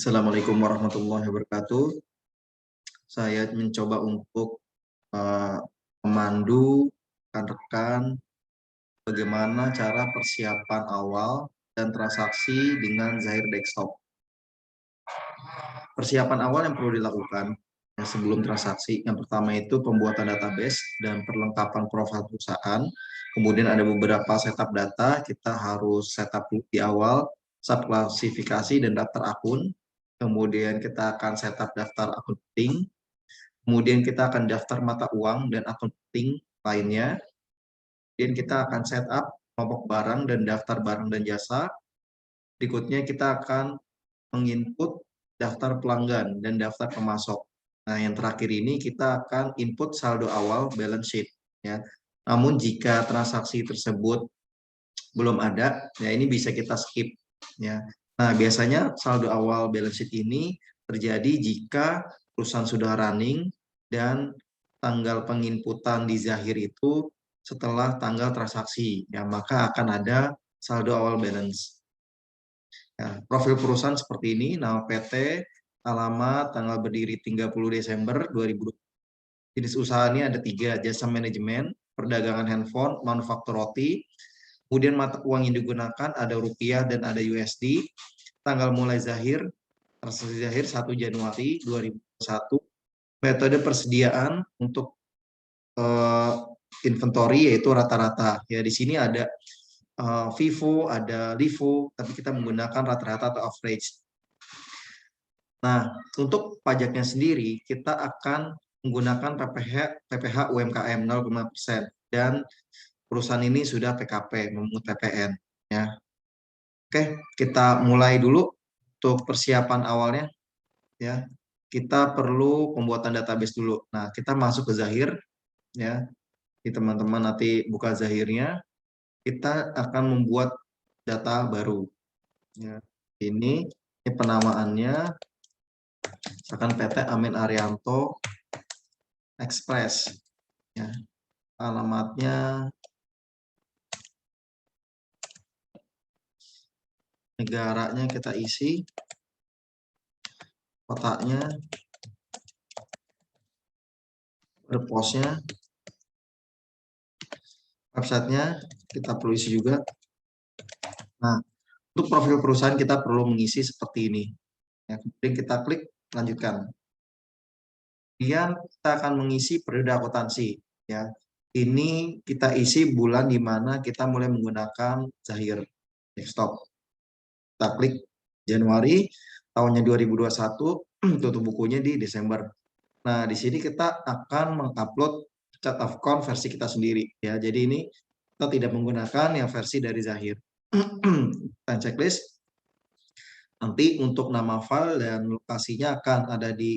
Assalamualaikum warahmatullahi wabarakatuh. Saya mencoba untuk uh, memandu rekan-rekan bagaimana cara persiapan awal dan transaksi dengan Zahir Desktop. Persiapan awal yang perlu dilakukan sebelum transaksi, yang pertama itu pembuatan database dan perlengkapan profil perusahaan. Kemudian ada beberapa setup data, kita harus setup di awal, subklasifikasi dan daftar akun. Kemudian kita akan setup daftar akun penting. Kemudian kita akan daftar mata uang dan akun penting lainnya. Kemudian kita akan setup kelompok barang dan daftar barang dan jasa. Berikutnya kita akan menginput daftar pelanggan dan daftar pemasok. Nah, yang terakhir ini kita akan input saldo awal balance sheet ya. Namun jika transaksi tersebut belum ada, ya ini bisa kita skip ya. Nah, biasanya saldo awal balance sheet ini terjadi jika perusahaan sudah running dan tanggal penginputan di Zahir itu setelah tanggal transaksi ya, maka akan ada saldo awal balance. Ya, profil perusahaan seperti ini, nama PT, alamat, tanggal berdiri 30 Desember 2020. Jenis usaha ini ada 3, jasa manajemen, perdagangan handphone, manufaktur roti. Kemudian mata uang yang digunakan ada rupiah dan ada USD. Tanggal mulai Zahir, transaksi Zahir 1 Januari 2021. Metode persediaan untuk inventory yaitu rata-rata. Ya, di sini ada FIFO, ada LIFO, tapi kita menggunakan rata-rata atau average. Nah, untuk pajaknya sendiri, kita akan menggunakan PPh UMKM 0,5% dan perusahaan ini sudah PKP, memungut PPN. Ya. Oke, kita mulai dulu untuk persiapan awalnya. Ya, kita perlu pembuatan database dulu. Nah, kita masuk ke Zahir. Ya, di teman-teman nanti buka Zahirnya, kita akan membuat data baru. Ya, ini penamaannya misalkan PT Amin Arianto Express. Ya, alamatnya negaranya kita isi, kotaknya, posnya, websitenya kita perlu isi juga. Nah, untuk profil perusahaan kita perlu mengisi seperti ini. Ya, kemudian kita klik lanjutkan. Kemudian kita akan mengisi periode akuntansi. Ya, ini kita isi bulan di mana kita mulai menggunakan Zahir Desktop. Kita klik Januari, tahunnya 2021, tutup bukunya di Desember. Nah, di sini kita akan mengupload chart of account versi kita sendiri. Ya, jadi ini kita tidak menggunakan yang versi dari Zahir. Dan checklist. Nanti untuk nama file dan lokasinya akan ada di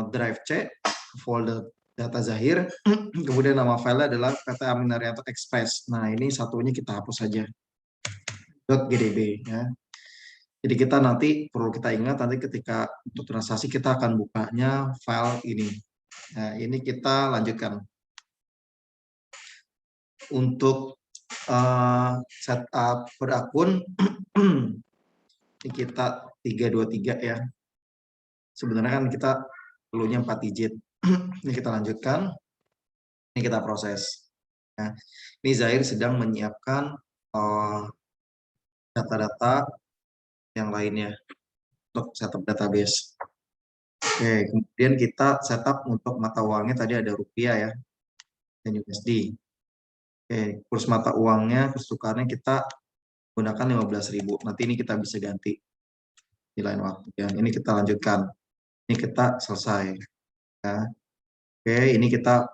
drive C, folder data Zahir. Kemudian nama file adalah PT Amin Arianto Express. Nah, ini satunya kita hapus saja. .gdb ya. Jadi kita nanti perlu kita ingat nanti ketika untuk transaksi kita akan bukanya file ini. Nah, ini kita lanjutkan. Untuk setup berakun ini kita 323 ya. Sebenarnya kan kita perlunya 4 digit. Ini kita lanjutkan. Ini kita proses. Nah, ini Zahir sedang menyiapkan data-data yang lainnya untuk setup database. Oke, kemudian kita setup untuk mata uangnya tadi ada rupiah ya dan USD. Oke, kurs mata uangnya, kurs tukarnya kita gunakan 15.000. Nanti ini kita bisa ganti di lain waktu ya. Ini kita lanjutkan. Ini kita selesai. Ya. Oke, ini kita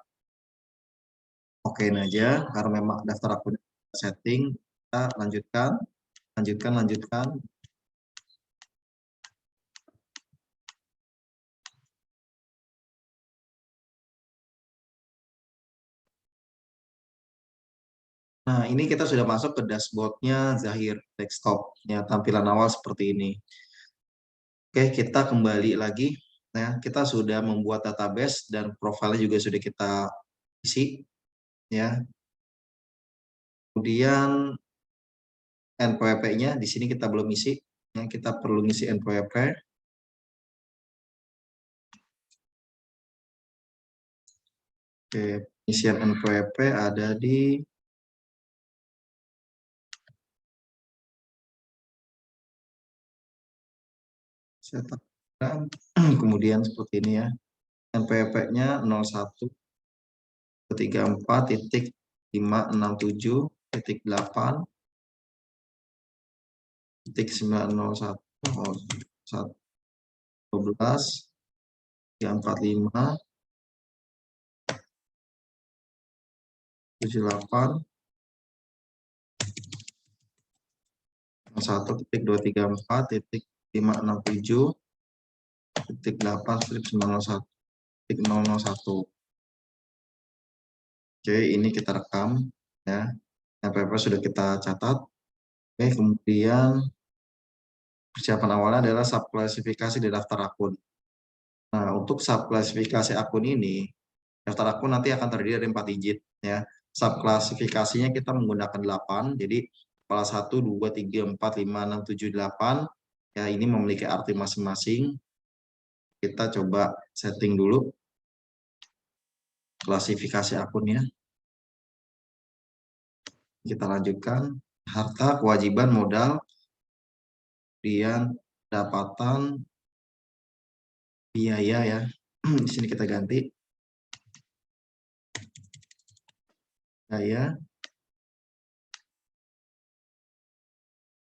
okein aja karena memang daftar akun setting. Kita lanjutkan, lanjutkan. Nah, ini kita sudah masuk ke dashboardnya Zahir Desktop. Ya, tampilan awal seperti ini. Oke, kita kembali lagi. Nah, kita sudah membuat database dan profilnya juga sudah kita isi. Ya. Kemudian NPWP-nya di sini kita belum isi. Yang kita perlu ngisi NPWP. Oke, isian NPWP ada di setup. Kemudian seperti ini ya. NPWP-nya 01.14.1.5.6.7.8.901. Oke, ini kita rekam ya. NPWP sudah kita catat. Oke, kemudian persiapan awalnya adalah subklasifikasi di daftar akun. Nah, untuk subklasifikasi akun ini, daftar akun nanti akan terdiri dari 4 digit ya. Subklasifikasinya kita menggunakan 8, jadi kepala 1, 2, 3, 4, 5, 6, 7, 8. Ya, ini memiliki arti masing-masing. Kita coba setting dulu klasifikasi akunnya. Kita lanjutkan. Harta, kewajiban, modal, kemudian pendapatan, biaya ya. Di sini kita ganti biaya,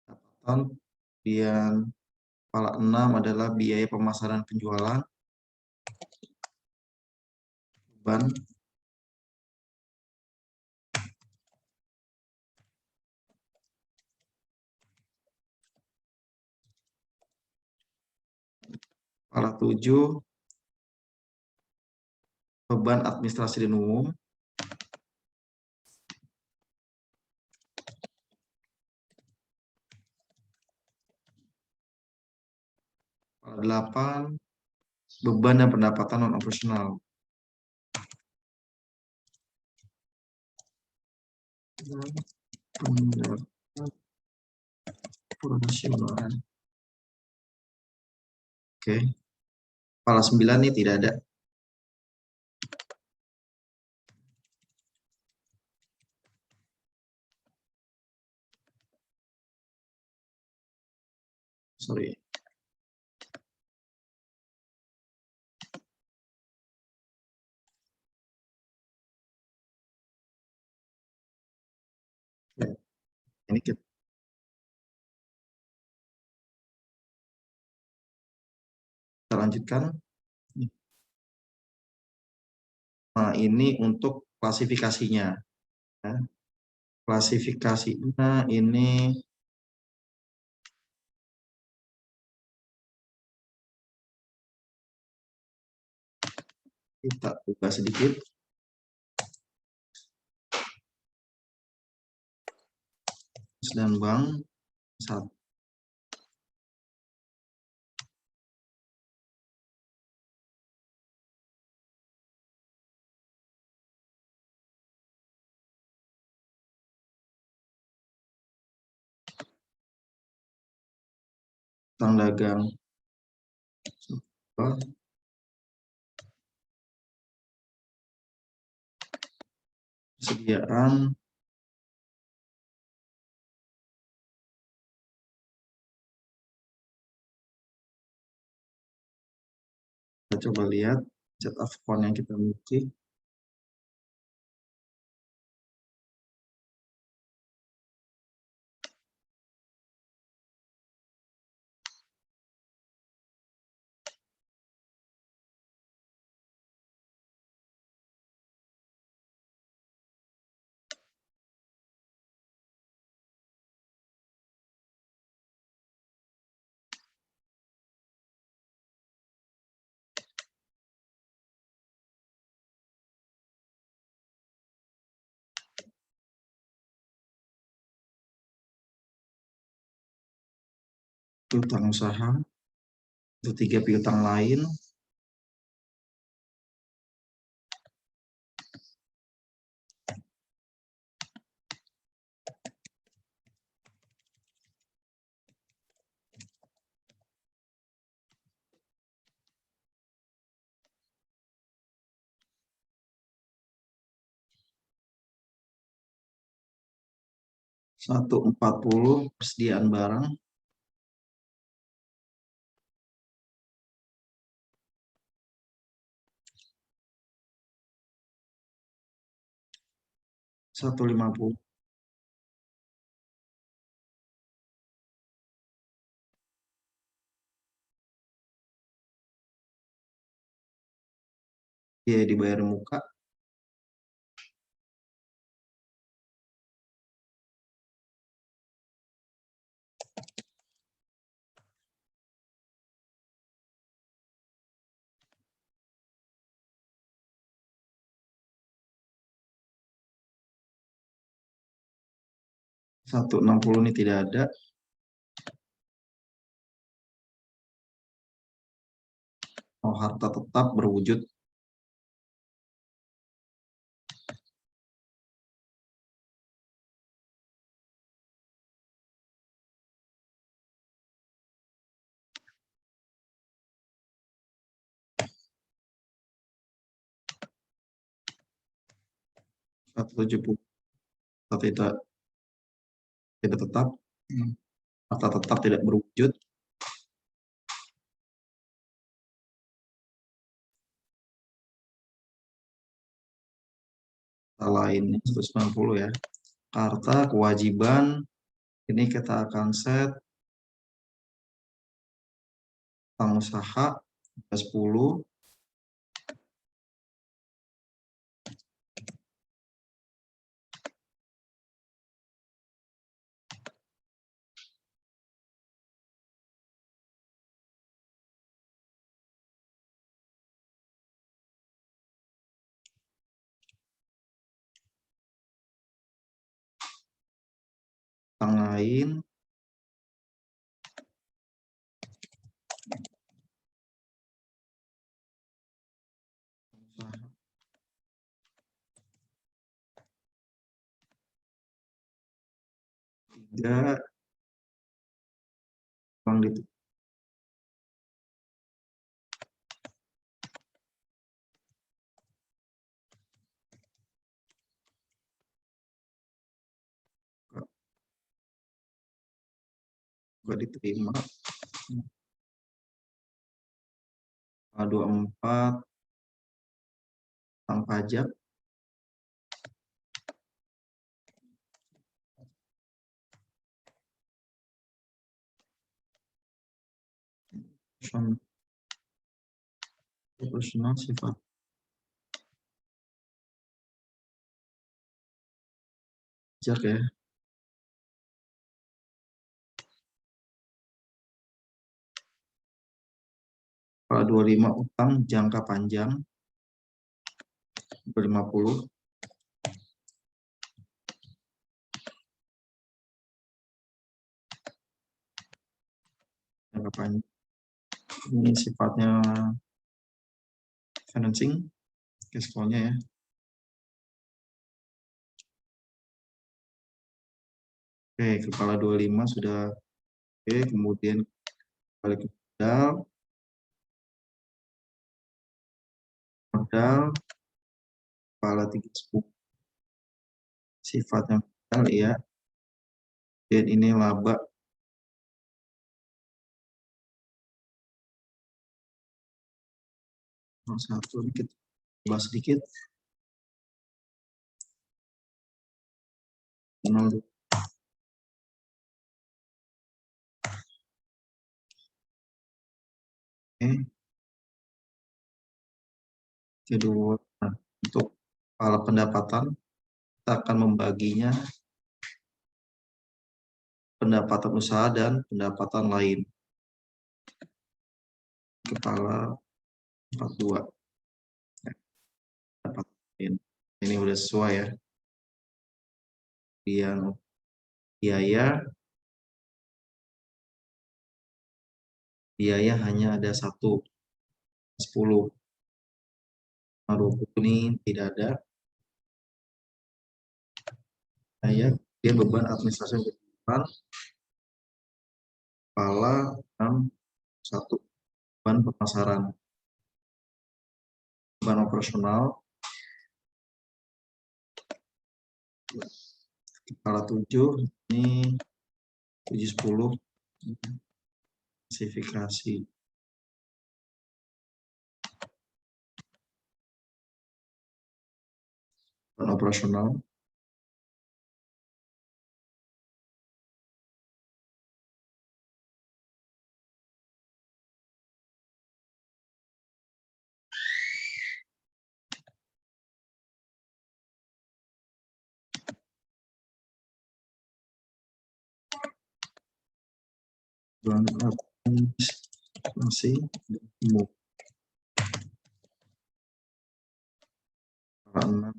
pendapatan, kemudian kepala 6 adalah biaya pemasaran penjualan, beban, kepala 7 beban administrasi dan umum, kepala 8 beban dan pendapatan non operasional. Oke. Kepala 9 ini tidak ada. Sorry. Ini kita lanjutkan. Nah, ini untuk klasifikasinya. Ya. Klasifikasinya ini kita buka sedikit. Dan bank satu. Utang dagang persediaan kita coba lihat set of account yang kita miliki. Piutang usaha, itu 3 piutang lain, 140 persediaan barang. $150. Dia dibayar muka. $160 ini tidak ada. Oh, harta tetap berwujud. $170 tidak tetap. Harta tetap tidak berwujud. Lainnya 190 ya. Harta kewajiban ini kita akan set pengusaha 10. Yang lain tiga uang ditukar juga diterima. 24 tentang pajak. Proporsional sifat pajak ya. Kalau 25 utang jangka panjang 50. Jangka panjang ini sifatnya financing, cash flow-nya ya. Oke, kepala 25 sudah oke, kemudian balik ke modal kepala 30 sifatnya modal ya. Dan ini laba satu kita bahas sedikit. 0. Kedua, untuk kepala pendapatan kita akan membaginya pendapatan usaha dan pendapatan lain. Kepala 42. Ini udah sesuai ya. Yang biaya hanya ada 10. 20 ini tidak ada. Dia beban administrasi berjalan kepala 61 beban pemasaran, beban operasional kepala 7, ini 7 10 spesifikasi dan operasional. Dan administrasi umum. Karena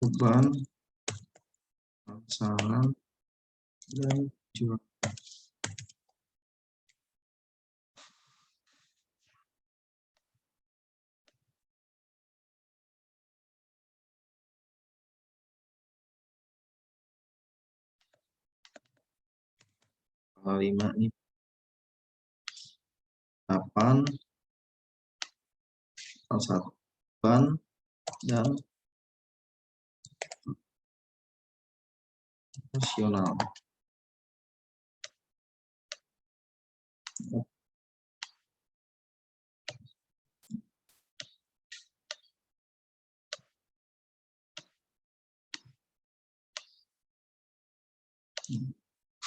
beban, saran, dan jual. Tanggal 5 ini 8, tanggal 1 beban, dan nasional.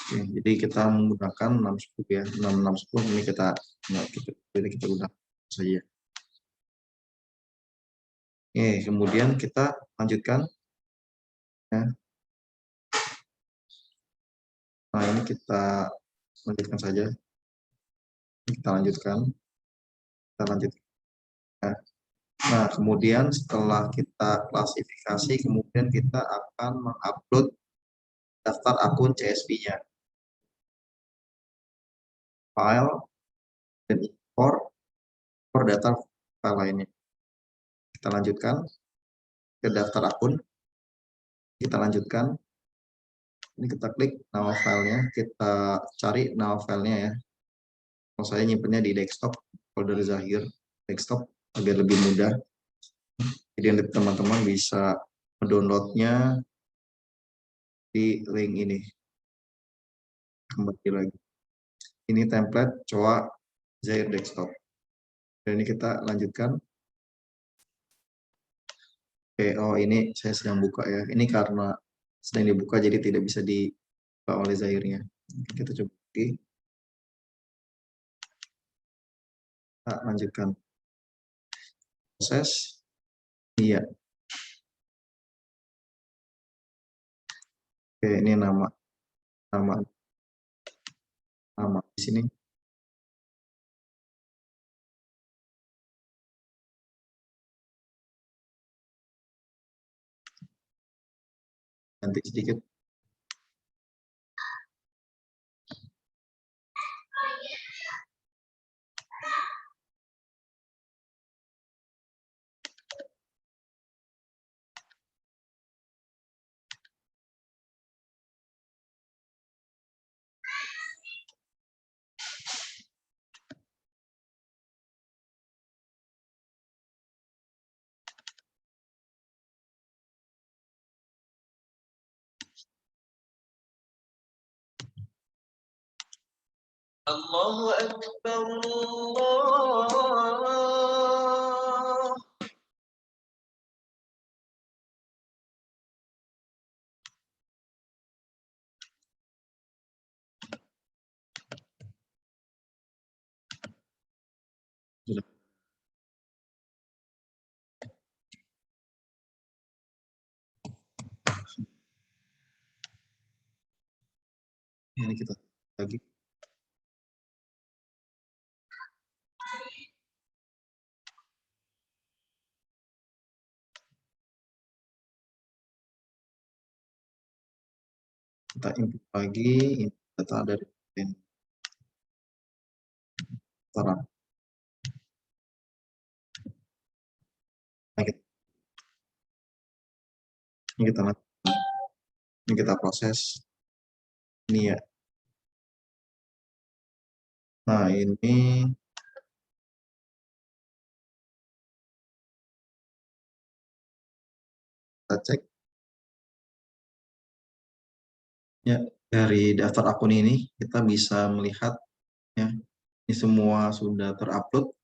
Oke, jadi kita menggunakan 610 ya, 6610 ini kita udah saja. Oke, kemudian kita lanjutkan ya. Nah, ini kita lanjutkan saja. Kita lanjutkan. Nah, kemudian setelah kita klasifikasi, kemudian kita akan mengupload daftar akun CSV-nya. File dan import data file lainnya. Kita lanjutkan ke daftar akun. Kita lanjutkan. Ini kita klik nama filenya. Kita cari nama filenya ya. Kalau saya nyimpennya di desktop, folder Zahir desktop agar lebih mudah. Jadi teman-teman bisa mendownloadnya di link ini. Kembali lagi. Ini template coa Zahir desktop. Dan ini kita lanjutkan. Oke, oh ini saya sedang buka ya. Ini karena sedang dibuka jadi tidak bisa dibuka oleh Zahirnya. Kita coba lagi. Kita lanjutkan. Proses. Iya. Oke, ini nama di sini. Ganti sedikit. Allahu Akbar, Allah. Sudah. Ini kita lagi. Kita input lagi data dari restoran. Nah, ini kita proses. Ini ya. Nah, ini kita cek Ya, dari daftar akun ini kita bisa melihat ya, ini semua sudah terupload.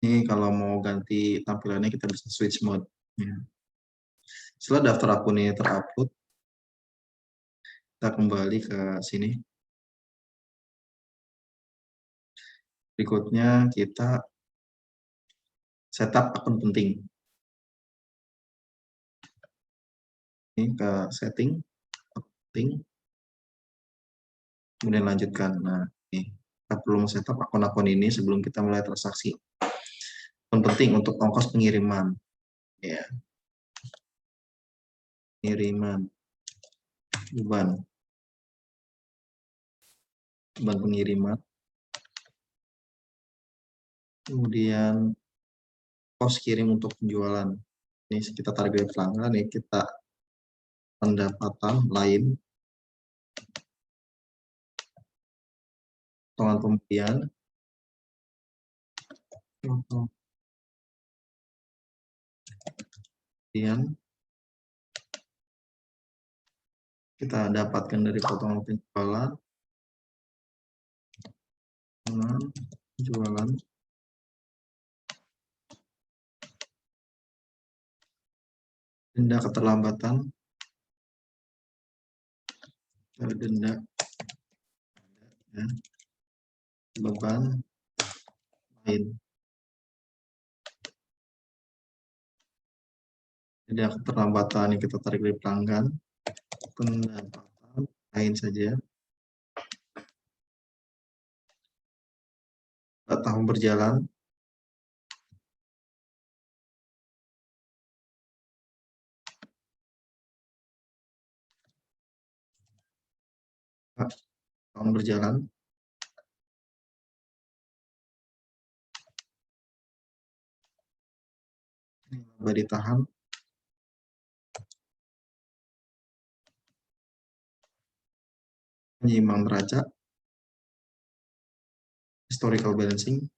Ini kalau mau ganti tampilannya kita bisa switch mode. Ya. Setelah daftar akun ini terupload, kita kembali ke sini. Berikutnya kita setup akun penting. Ini ke setting, akun penting, kemudian lanjutkan. Nah, ini kita perlu setup akun-akun ini sebelum kita mulai transaksi. Akun penting untuk ongkos pengiriman. Ya, pengiriman, beban pengiriman. Kemudian kos kirim untuk penjualan. Ini kita target pelanggan, ya kita pendapatan lain, potongan pembelian, kemudian kita dapatkan dari potongan penjualan, penjualan, denda keterlambatan, denda, ya, beban lain. Denda keterlambatan yang kita tarik dari pelanggan, pendapatan lain saja. Tahun berjalan, tahun berjalan, laba ditahan, penyimbang neraca, historical balancing,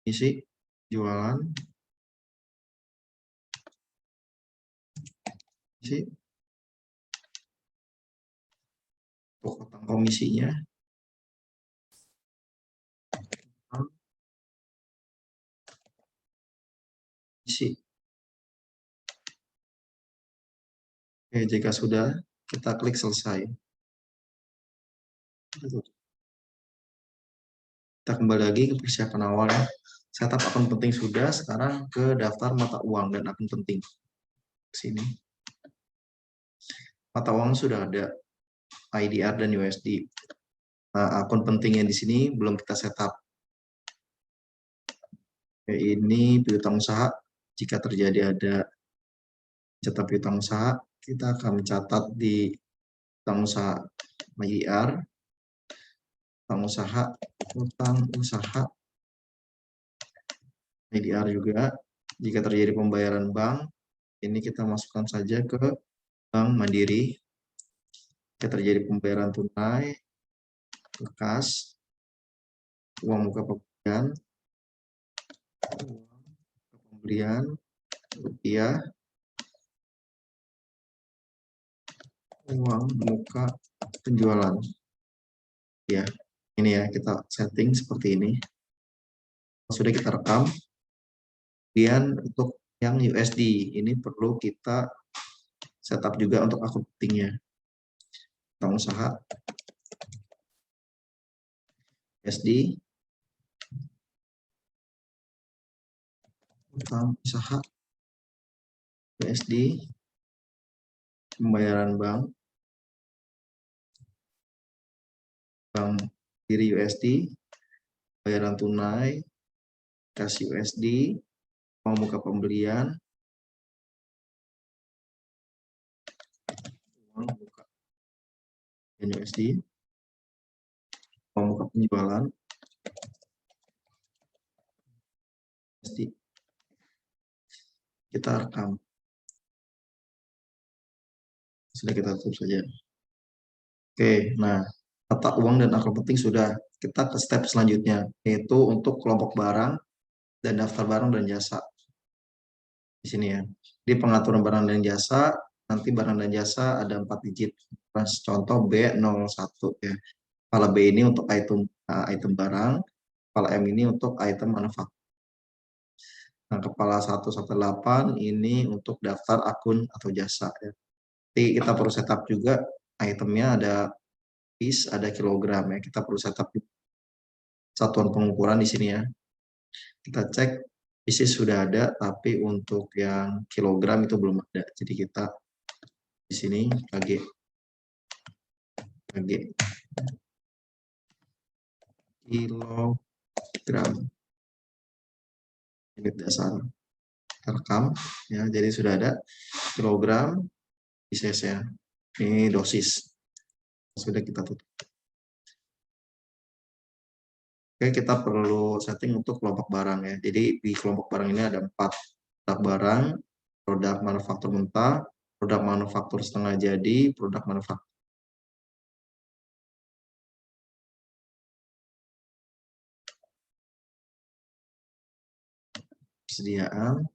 isi, jualan, isi, untuk potong komisinya, isi. Oke, jika sudah, kita klik selesai. Kita kembali lagi ke persiapan awal ya. Setup akun penting sudah, sekarang ke daftar mata uang dan akun penting. Sini. Mata uang sudah ada IDR dan USD. Nah, akun pentingnya di sini belum kita setup. Ini piutang usaha. Jika terjadi ada catat piutang usaha, kita akan mencatat di piutang usaha IDR, utang usaha IDR juga. Jika terjadi pembayaran bank, ini kita masukkan saja ke Bank Mandiri. Jika terjadi pembayaran tunai, kas, uang muka pembelian, rupiah, uang muka penjualan. Ya, ini ya kita setting seperti ini. Sudah kita rekam. Kemudian untuk yang USD ini perlu kita setup juga untuk akun pentingnya. Utang usaha USD, utang usaha USD, pembayaran bank diri USD, bayaran tunai, kas USD, uang muka pembelian, uang muka USD, uang muka penjualan USD. Kita rekam. Sudah kita tutup saja. Oke, nah mata uang dan akun penting sudah. Kita ke step selanjutnya, yaitu untuk kelompok barang dan daftar barang dan jasa. di sini ya. Di pengaturan barang dan jasa, nanti barang dan jasa ada 4 digit. Contoh B01 ya. Kepala B ini untuk item barang, kepala M ini untuk item manufaktur. Nah, kepala 1 sampai 8 ini untuk daftar akun atau jasa ya. Jadi kita perlu setup juga itemnya ada piece, ada kilogram ya. Kita perlu setup satuan pengukuran di sini ya. Kita cek isi sudah ada, tapi untuk yang kilogram itu belum ada. Jadi kita di sini KG kilogram unit dasar rekam ya. Jadi sudah ada kilogram pieces ya. Ini dosis sudah kita tutup. Oke, kita perlu setting untuk kelompok barang ya. Jadi di kelompok barang ini ada 4 produk barang, produk manufaktur mentah, produk manufaktur setengah jadi, produk manufaktur persediaan,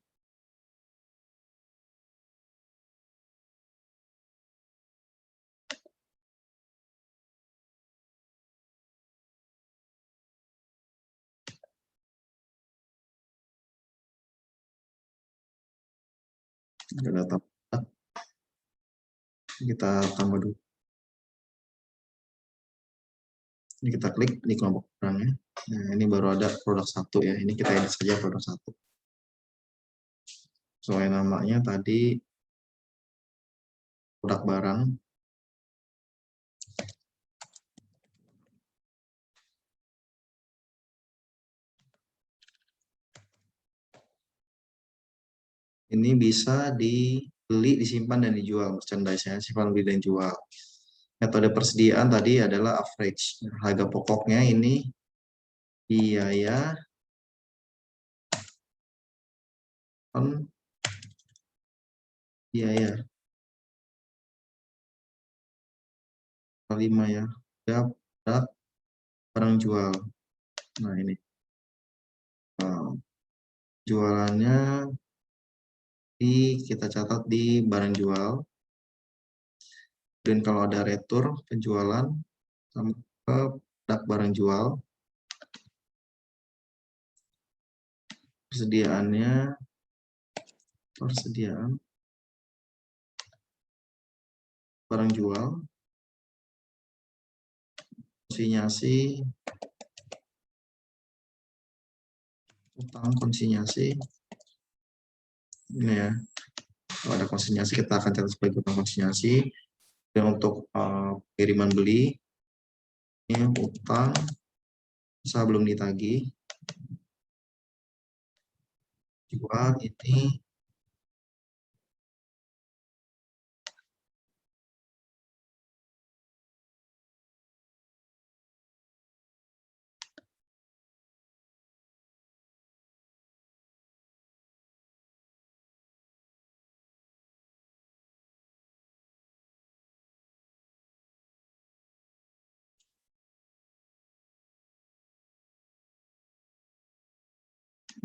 ada data produk. Kita tambah dulu. Ini kita klik di kelompok barangnya. Nah, ini baru ada produk 1 ya. Ini kita edit saja produk 1. Soalnya namanya tadi produk barang. Ini bisa dibeli, disimpan, dan dijual. Merchandise-nya, simpan, beli, dan jual. Metode persediaan tadi adalah average. Harga pokoknya ini biaya biaya 5 ya. Ya, barang jual. Nah, ini. Jualannya kita catat di barang jual. Dan kalau ada retur penjualan sama ke produk barang jual, persediaan barang jual, konsinyasi, utang konsinyasi. Ini ya, kalau ada konsinyasi kita akan catat sebagai utang konsinyasi. Dan untuk kiriman beli, ini utang usaha belum ditagih, jual ini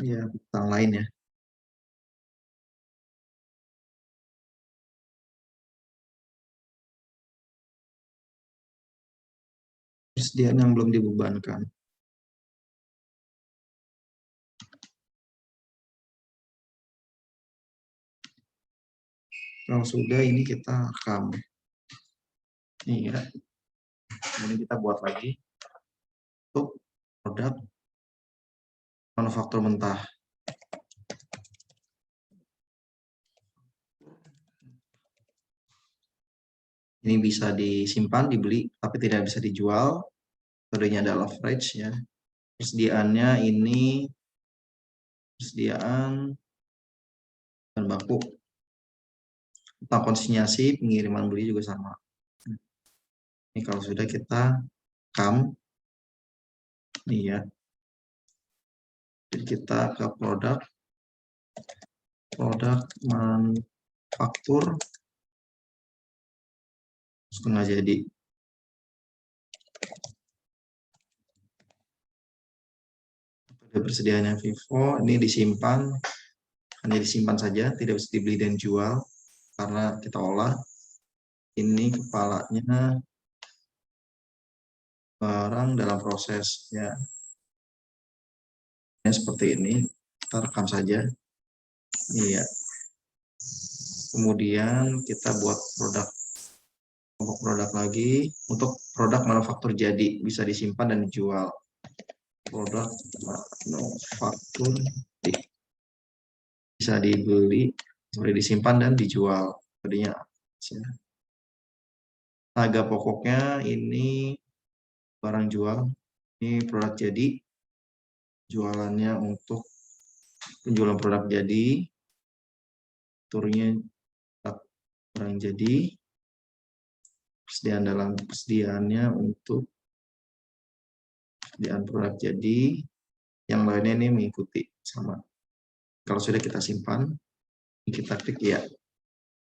ya utang lain ya. Persediaan yang belum dibebankan. Kalau sudah, ini kita rekam. Ini ya. Kemudian kita buat lagi untuk produk manufaktur mentah. Ini bisa disimpan, dibeli, tapi tidak bisa dijual. Metodenya adalah average ya. Persediaannya ini persediaan bahan baku. Utang konsinyasi, pengiriman beli juga sama. Ini kalau sudah kita rekam. Ini ya. Jadi kita ke produk manufaktur setengah jadi. Metode persediaannya Vivo, ini disimpan hanya disimpan saja, tidak bisa dibeli dan jual karena kita olah. Ini kepalanya barang dalam proses ya. Seperti ini, kita rekam saja. Iya. Kemudian kita buat kelompok produk lagi untuk produk manufaktur jadi, bisa disimpan dan dijual. Produk manufaktur bisa dibeli, boleh disimpan dan dijual. Tadinya harga pokoknya ini barang jual, ini produk jadi, jualannya untuk penjualan produk jadi, turunnya barang jadi, persediaannya untuk persediaan produk jadi, yang lainnya ini mengikuti sama. Kalau sudah kita simpan, kita klik ya.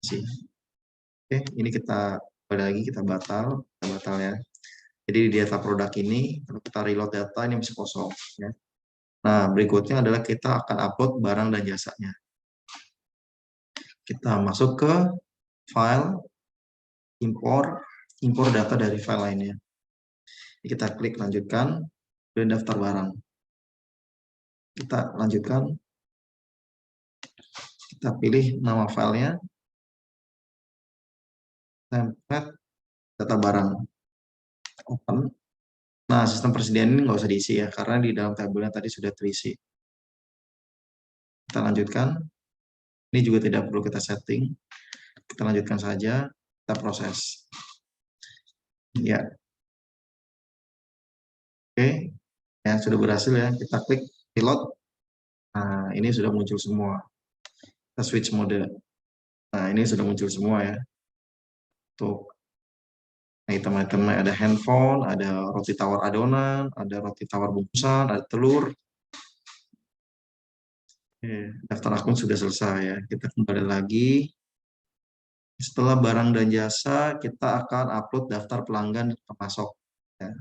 Oke, ini kita pada lagi kita batal ya. Jadi di data produk ini, kalau kita reload data ini masih kosong ya. Nah, berikutnya adalah kita akan upload barang dan jasanya. Kita masuk ke file, impor data dari file lainnya. Jadi kita klik lanjutkan, dan daftar barang. Kita lanjutkan, kita pilih nama filenya, template, data barang, open. Nah, sistem persediaan ini nggak usah diisi ya, karena di dalam tabelnya tadi sudah terisi. Kita lanjutkan, ini juga tidak perlu kita setting. Kita lanjutkan saja, kita proses. Ya. Oke, ya sudah berhasil ya. Kita klik reload. Nah, ini sudah muncul semua. Kita switch mode. Nah, ini sudah muncul semua ya. Tuh. Nah, item-itemnya ada handphone, ada roti tawar adonan, ada roti tawar bungkusan, ada telur. Oke, daftar akun sudah selesai ya. Kita kembali lagi. Setelah barang dan jasa, kita akan upload daftar pelanggan dan pemasok. Ya.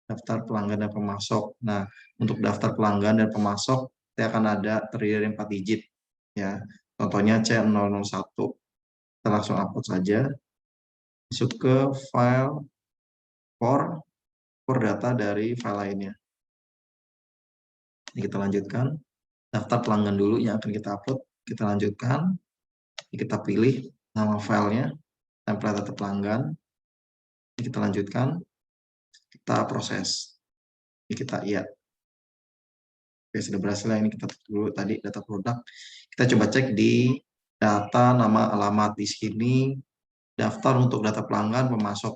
Daftar pelanggan dan pemasok. Nah, untuk daftar pelanggan dan pemasok, kita akan ada terdiri dari 4 digit. Ya. Contohnya C001. Kita langsung upload saja. Masuk ke file for data dari file lainnya. Ini kita lanjutkan. Daftar pelanggan dulu yang akan kita upload. Kita lanjutkan. Ini kita pilih nama filenya, template data pelanggan. Ini kita lanjutkan. Kita proses. Ini kita iya. Oke, sudah berhasil. Ini kita dulu tadi data produk. Kita coba cek di data nama alamat di sini. Daftar untuk data pelanggan pemasok.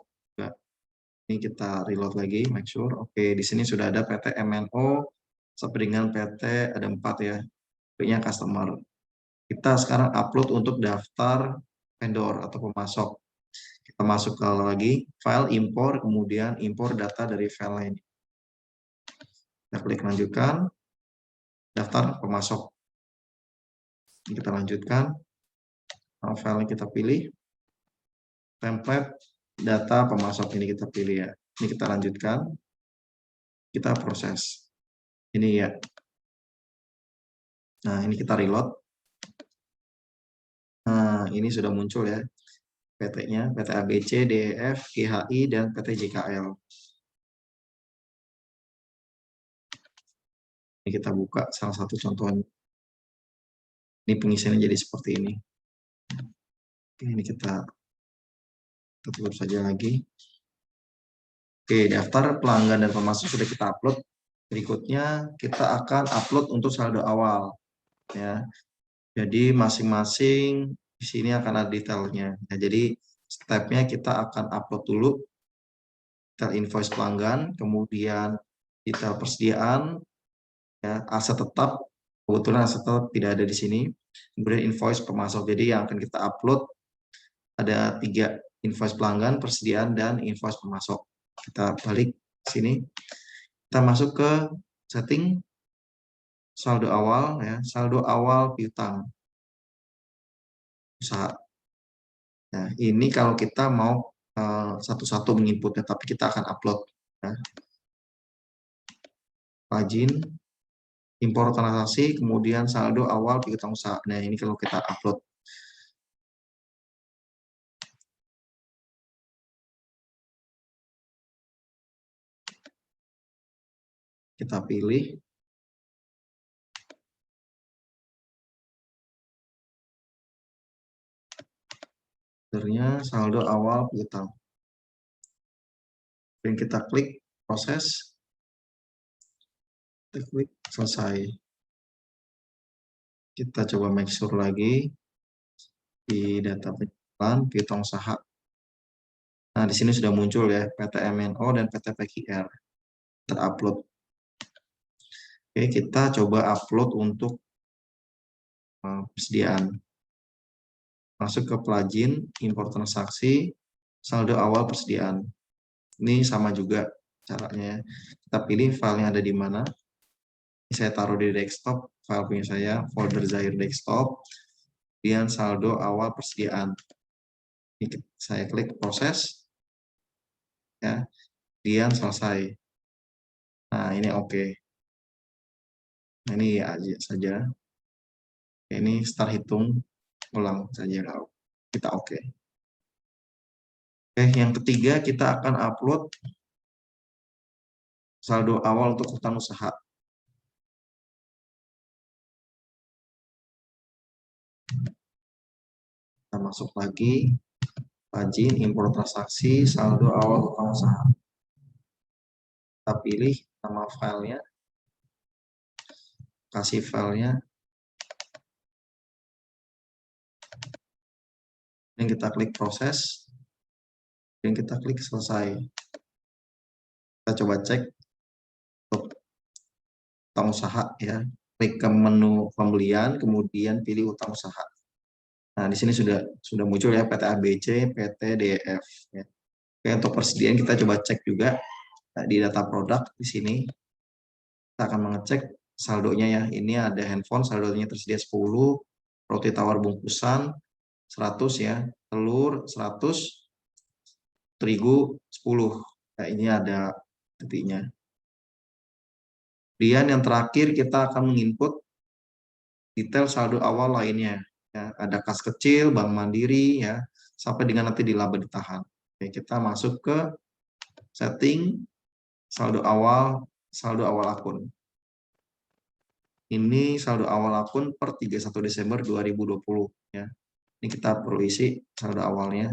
Ini kita reload lagi, make sure. Oke, di sini sudah ada PT MNO sampai dengan PT ada 4 ya. P-nya customer. Kita sekarang upload untuk daftar vendor atau pemasok. Kita masuk ke lagi file impor, kemudian impor data dari file lain. Kita klik lanjutkan, daftar pemasok. Kita lanjutkan, file kita pilih, template data pemasok ini kita pilih ya. Ini kita lanjutkan, kita proses. Ini ya. Nah, ini kita reload. Nah, ini sudah muncul ya. PT-nya, PT ABC, DEF, GHI, dan PT JKL. Ini kita buka salah satu contohnya. Ini pengisiannya jadi seperti ini. Oke, ini kita tutup saja lagi. Oke, daftar pelanggan dan pemasok sudah kita upload. Berikutnya kita akan upload untuk saldo awal. Ya, jadi masing-masing di sini akan ada detailnya. Ya, jadi stepnya kita akan upload dulu detail invoice pelanggan, kemudian detail persediaan, ya, aset tetap. Kebetulan aset tetap tidak ada di sini. Kemudian invoice pemasok. Jadi yang akan kita upload ada 3, invoice pelanggan, persediaan, dan invoice pemasok. Kita balik sini. Kita masuk ke setting saldo awal ya, saldo awal piutang usaha. Nah, ini kalau kita mau satu-satu menginputnya, tapi kita akan upload ya. Margin impor transaksi, kemudian saldo awal piutang usaha. Nah, ini kalau kita upload. Kita pilih. Filternya saldo awal piutang. Dan kita klik proses. Kita klik selesai. Kita coba make sure lagi di data penjualan piutang usaha. Nah, di sini sudah muncul ya PT MNO dan PT PQR terupload. Oke, kita coba upload untuk persediaan. Masuk ke plugin, impor transaksi, saldo awal persediaan. Ini sama juga caranya. Kita pilih filenya ada di mana. Ini saya taruh di desktop, file punya saya, folder Zahir desktop, kemudian saldo awal persediaan. Ini saya klik proses, ya, kemudian selesai. Nah, ini oke. Nah, ini ya aja saja. Ini start hitung ulang saja. Kita oke. Oke, yang ketiga kita akan upload saldo awal untuk hutang usaha. Kita masuk lagi, plugin, impor transaksi, saldo awal hutang usaha. Kita pilih nama filenya, kasih filenya, dan kita klik proses, dan kita klik selesai. Kita coba cek untuk hutang usaha ya. Klik ke menu pembelian, kemudian pilih hutang usaha. Nah, di sini sudah muncul ya PT ABC, PT DEF. Ya. Oke, untuk persediaan kita coba cek juga di data produk di sini. Kita akan mengecek saldonya ya. Ini ada handphone, saldonya tersedia 10, roti tawar bungkusan 100 ya, telur 100, terigu 10. Nah, ini ada titiknya. Kemudian yang terakhir kita akan menginput detail saldo awal lainnya. Ya, ada kas kecil, Bank Mandiri, ya, sampai dengan nanti di laba ditahan. Oke, kita masuk ke setting saldo awal akun. Ini saldo awal akun per 31 Desember 2020. Ya. Ini kita perlu isi saldo awalnya.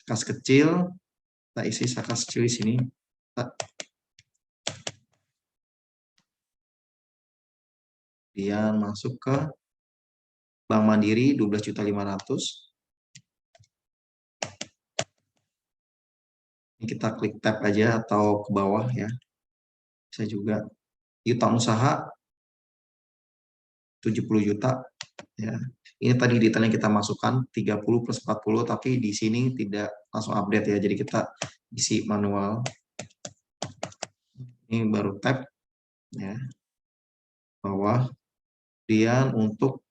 Kas kecil, kita isi kas kecil di sini. Kemudian masuk ke Bank Mandiri 12.500.000. Ini kita klik tab aja atau ke bawah ya. Bisa juga. Utang usaha 70 juta ya. Ini tadi detailnya kita masukkan 30 plus 40, tapi di sini tidak langsung update ya. Jadi kita isi manual. Ini baru tab ya. Bawah. Kemudian untuk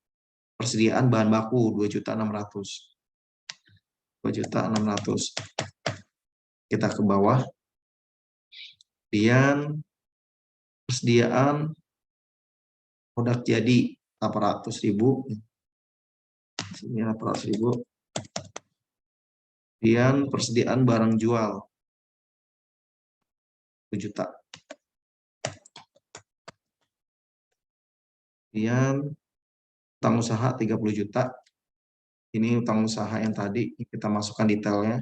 persediaan bahan baku 2.600.000. 2.600.000. Kita ke bawah. Kemudian persediaan produk jadi 800.000. Sini 800.000. Kemudian persediaan barang jual 1 juta. Kemudian utang usaha 30 juta. Ini utang usaha yang tadi kita masukkan detailnya.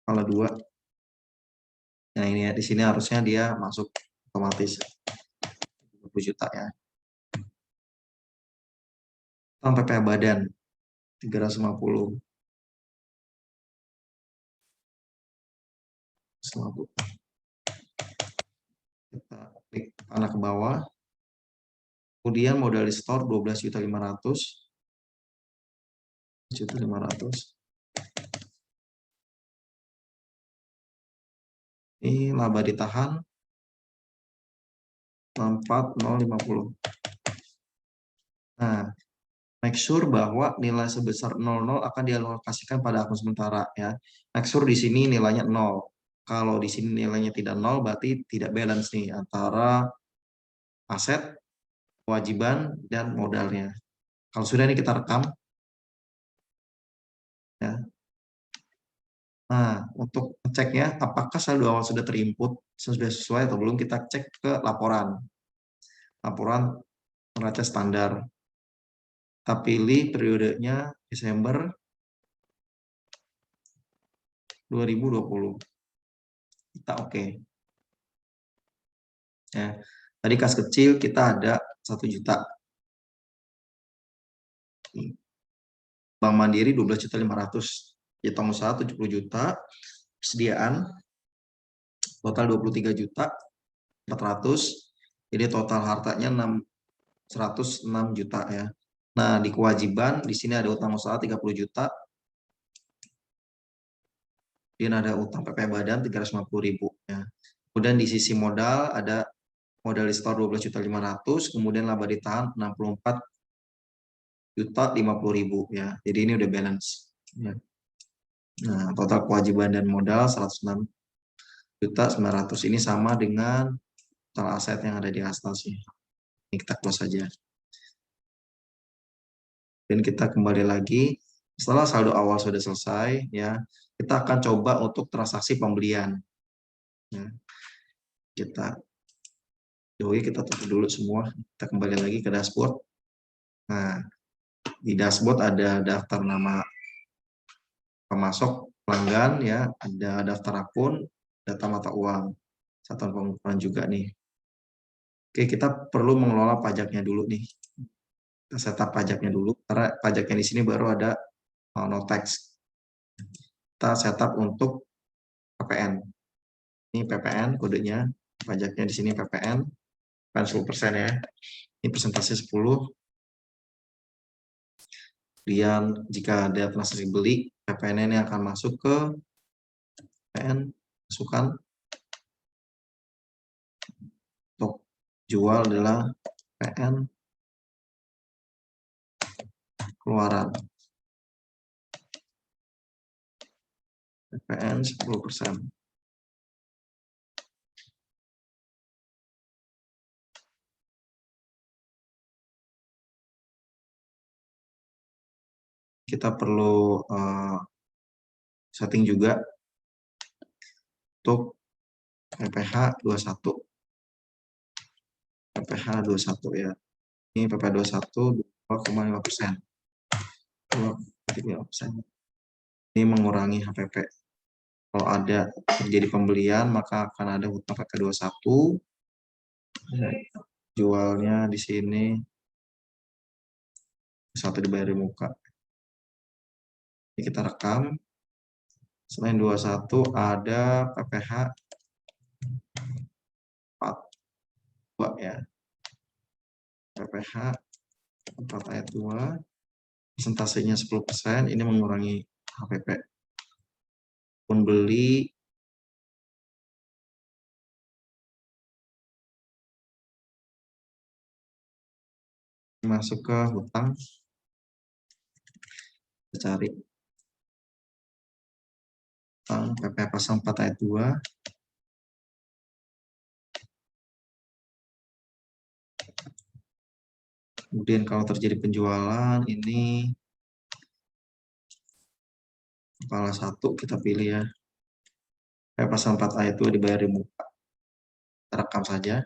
Kalau 2. Nah, ini ya, di sini harusnya dia masuk otomatis 30 juta ya. Utang PPh badan 350. Kita klik panah ke bawah. Kemudian modal di store 12.500.000. 12.500.000. Ini laba ditahan 4.050. Nah, make sure bahwa nilai sebesar 00 akan dialokasikan pada akun sementara ya. Make sure di sini nilainya 0. Kalau di sini nilainya tidak nol, berarti tidak balance nih antara aset, kewajiban, dan modalnya. Kalau sudah nih kita rekam. Ya. Nah, untuk ceknya apakah saldo awal sudah terinput, sudah sesuai atau belum, kita cek ke laporan. Laporan neraca standar. Kita pilih periodenya Desember 2020. Kita oke. Ya. Tadi kas kecil kita ada 1 juta. Bank Mandiri 12.500.000. Hitung usaha 70 juta. Persediaan total 23.400.000. Jadi total hartanya 106 juta ya. Nah, di kewajiban di sini ada utang usaha 30 juta. Kemudian ada utang PP badan 350.000 ya. Kemudian di sisi modal ada modal di store 12.500.000, kemudian laba ditahan 64.050.000 ya. Jadi ini udah balance ya. Nah, total kewajiban dan modal 106.900.000 ini sama dengan total aset yang ada di atas sih. Ini kita close saja. Dan kita kembali lagi setelah saldo awal sudah selesai ya, kita akan coba untuk transaksi pembelian ya. Kita tutup dulu semua, kita kembali lagi ke dashboard. Nah, di dashboard ada daftar nama pemasok pelanggan ya, ada daftar akun, data mata uang, satuan pengukuran juga nih. Oke, kita perlu mengelola pajaknya dulu nih. Kita setup pajaknya dulu karena pajaknya di sini baru ada no tax. Kita setup untuk PPN. Ini PPN kodenya, pajaknya di sini PPN, 10% ya. Ini persentase 10. Kemudian jika ada transaksi beli, PPN ini akan masuk ke PPN, masukkan. Untuk jual adalah PPN, keluaran. PPN 10%. Kita perlu setting juga untuk PPh 21. PPh 21 ya. Ini PPh 21 2,5%. 2,5%. Ini mengurangi HPP. Kalau ada terjadi pembelian, maka akan ada hutang PPh 21. Jualnya di sini 1 dibayar di muka. Ini kita rekam. Selain 21 ada PPh 42 ya. PPh 4 ayat 2. Persentasenya 10%, ini mengurangi HPP. Pembeli masuk ke hutang, kita cari hutang PPh pasal 4 ayat 2. Kemudian kalau terjadi penjualan ini kepala 1 kita pilih ya. PPh pasal 4 ayat 2 dibayar di muka. Kita rekam saja.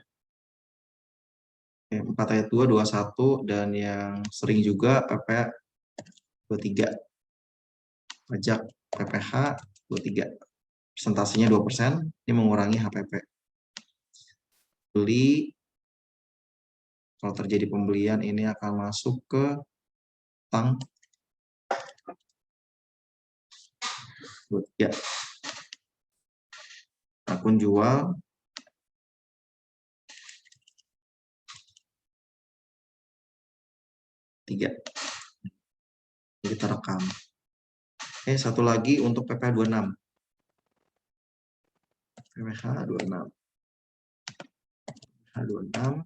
4 ayat 2 21 dan yang sering juga PPh 23. Pajak PPh 23. Persentasenya 2%, ini mengurangi HPP. Beli, kalau terjadi pembelian ini akan masuk ke hutang 23. Akun jual 3. Kita rekam. Satu lagi untuk PPh 26. PPh 26. PPh 26.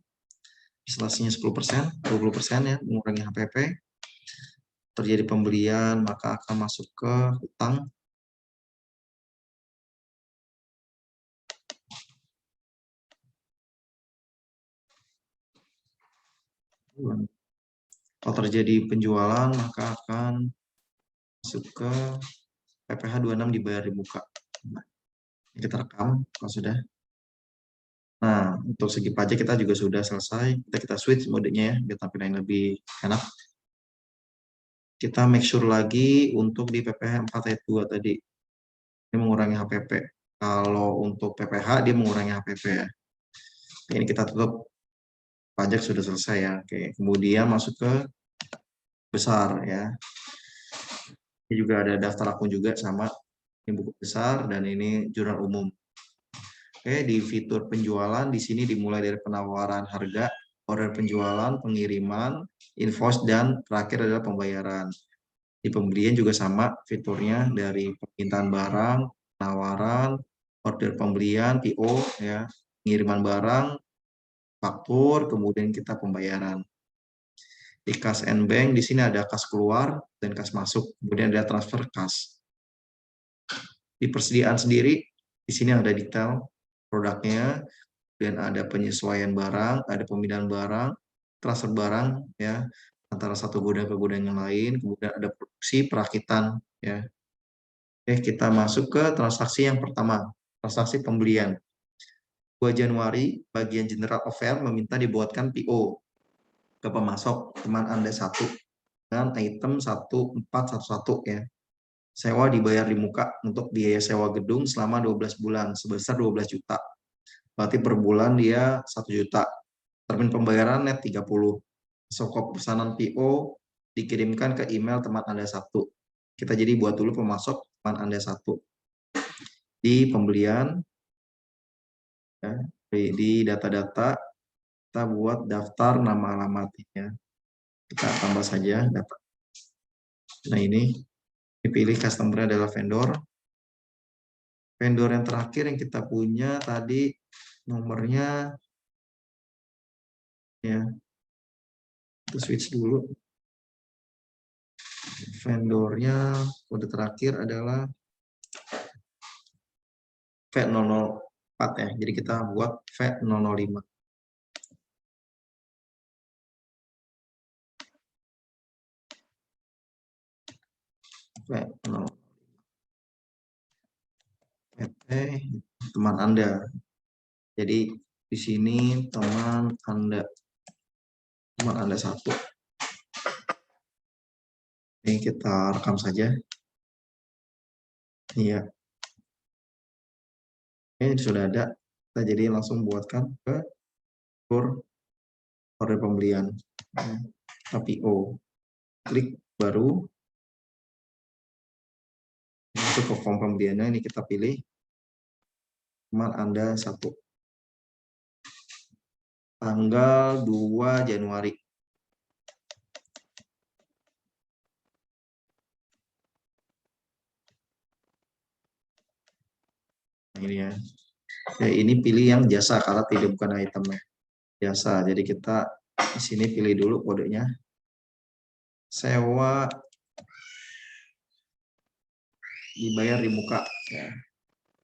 Persentasenya 10%, 20% ya, mengurangi HPP. Terjadi pembelian, maka akan masuk ke hutang Kalau terjadi penjualan, maka akan masuk ke PPh 26 dibayar di muka. Nah, kita rekam kalau sudah. Nah, untuk segi pajak kita juga sudah selesai. Kita switch modenya ya, biar tampilan lebih enak. Kita make sure lagi untuk di PPh 4 ayat 2 tadi. Ini mengurangi HPP. Kalau untuk PPh, dia mengurangi HPP ya. Ini kita tutup. Pajak sudah selesai ya. Oke, kemudian masuk ke besar ya. Ini juga ada daftar akun juga sama. Ini buku besar dan ini jurnal umum. Oke, di fitur penjualan di sini dimulai dari penawaran harga, order penjualan, pengiriman, invoice, dan terakhir adalah pembayaran. Di pembelian juga sama fiturnya dari permintaan barang, penawaran, order pembelian, PO, ya, pengiriman barang, faktur, kemudian kita pembayaran. Di kas and bank di sini ada kas keluar dan kas masuk, kemudian ada transfer kas. Di persediaan sendiri di sini ada detail produknya, dan ada penyesuaian barang, ada pemindahan barang, transfer barang ya antara satu gudang ke gudang yang lain, kemudian ada produksi perakitan ya. Oke, kita masuk ke transaksi yang pertama, transaksi pembelian. 2 Januari, bagian General Affair meminta dibuatkan PO ke pemasok teman Anda 1 dengan item 1411 ya. Sewa dibayar di muka untuk biaya sewa gedung selama 12 bulan sebesar 12 juta. Berarti per bulan dia 1 juta. Termin pembayaran net 30. Sokop pesanan PO dikirimkan ke email teman Anda 1. Kita jadi buat dulu pemasok teman Anda 1. Di pembelian, ya, di data-data, kita buat daftar nama alamatnya. Kita tambah saja data. Nah ini, dipilih customer adalah vendor. Vendor yang terakhir yang kita punya tadi nomornya, ya, kita switch dulu. Vendornya kode terakhir adalah V004 ya. Jadi kita buat V005. V0 PT teman Anda. Jadi di sini teman Anda 1. Ini kita rekam saja. Iya. Ini sudah ada. Kita jadi langsung buatkan ke order pembelian. PO. Klik baru. Masuk ke form pembeliannya. Ini kita pilih teman Anda 1. Tanggal 2 Januari. Nah, ini ya. Ya, ini pilih yang jasa karena tidak bukan itemnya. Jasa. Jadi kita di sini pilih dulu kodenya. Sewa dibayar di muka ya.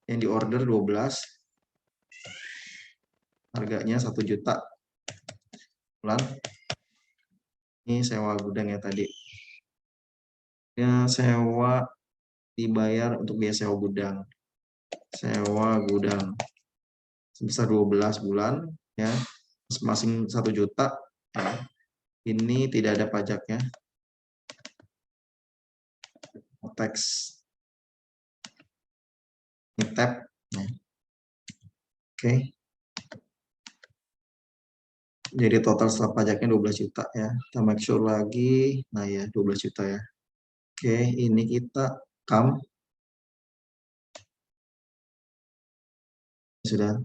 Yang di order 12. Harganya 1 juta. Bulan. Ini sewa gudang ya tadi. Ya, sewa dibayar untuk biaya sewa gudang. Sewa gudang sebesar 12 bulan ya. Masing-masing 1 juta. Ya. Ini tidak ada pajaknya. Teks. Ini tab. Nah. Oke. Jadi total setelah pajaknya 12 juta ya. Kita make sure lagi. Nah ya 12 juta ya. Oke, ini kita rekam. Sudah.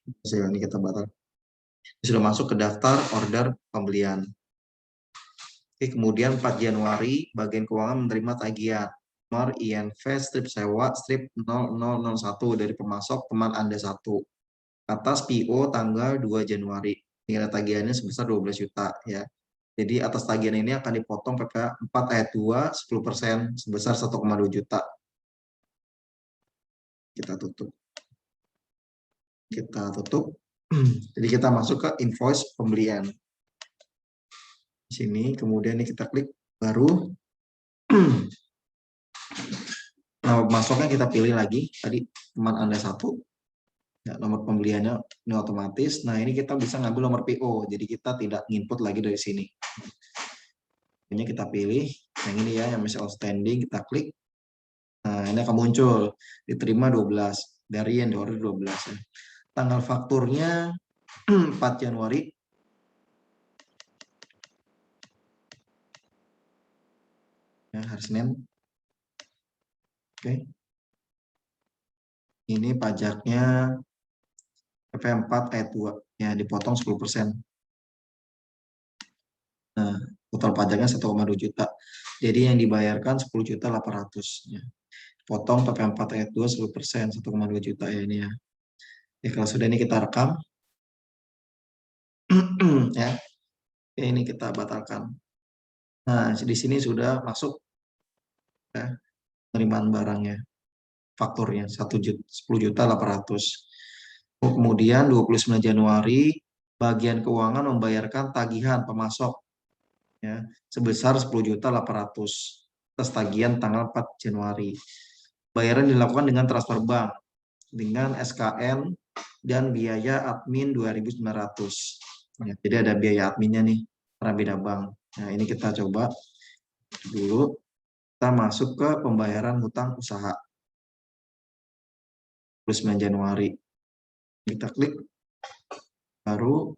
Ini kita batal. Sudah masuk ke daftar order pembelian. Oke, kemudian 4 Januari, bagian keuangan menerima tagihan. Nomor INV strip sewa strip 0001 dari pemasok teman Anda 1. Atas PO tanggal 2 Januari. Ini ada tagihannya sebesar 12 juta ya. Jadi atas tagihan ini akan dipotong PPh 4 ayat 2 10% sebesar 1,2 juta. Kita tutup. Kita tutup. Jadi kita masuk ke invoice pembelian. di sini, kemudian ini kita klik baru. Nah, masuknya kita pilih lagi, tadi teman Anda 1, ya, nomor pembeliannya ini otomatis. Nah, ini kita bisa ngambil nomor PO, jadi kita tidak input lagi dari sini. Ini kita pilih, yang ini ya, yang masih outstanding, kita klik. Nah, ini akan muncul, diterima 12, dari yang order 12. Ya. Tanggal fakturnya 4 Januari. Ya, hari Senin. Oke. Ini pajaknya PP4 ayat 2, ya dipotong 10%. Nah, total pajaknya 1,2 juta. Jadi yang dibayarkan 10.800.000. Ya. Potong PP4 ayat 2 10%, 1,2 juta ya ini ya. Ya, kalau sudah ini kita rekam. Ya. Ini kita batalkan. Nah, di sini sudah masuk ya, penerimaan barangnya. Fakturnya 10.800.000. Kemudian 29 Januari bagian keuangan membayarkan tagihan pemasok ya sebesar 10.800.000 atas tagihan tanggal 4 Januari. Bayaran dilakukan dengan transfer bank dengan SKN dan biaya admin 2.900. Ya, jadi ada biaya adminnya nih karena beda bank. Nah, ini kita coba dulu. Kita masuk ke pembayaran hutang usaha 29 Januari. Kita klik baru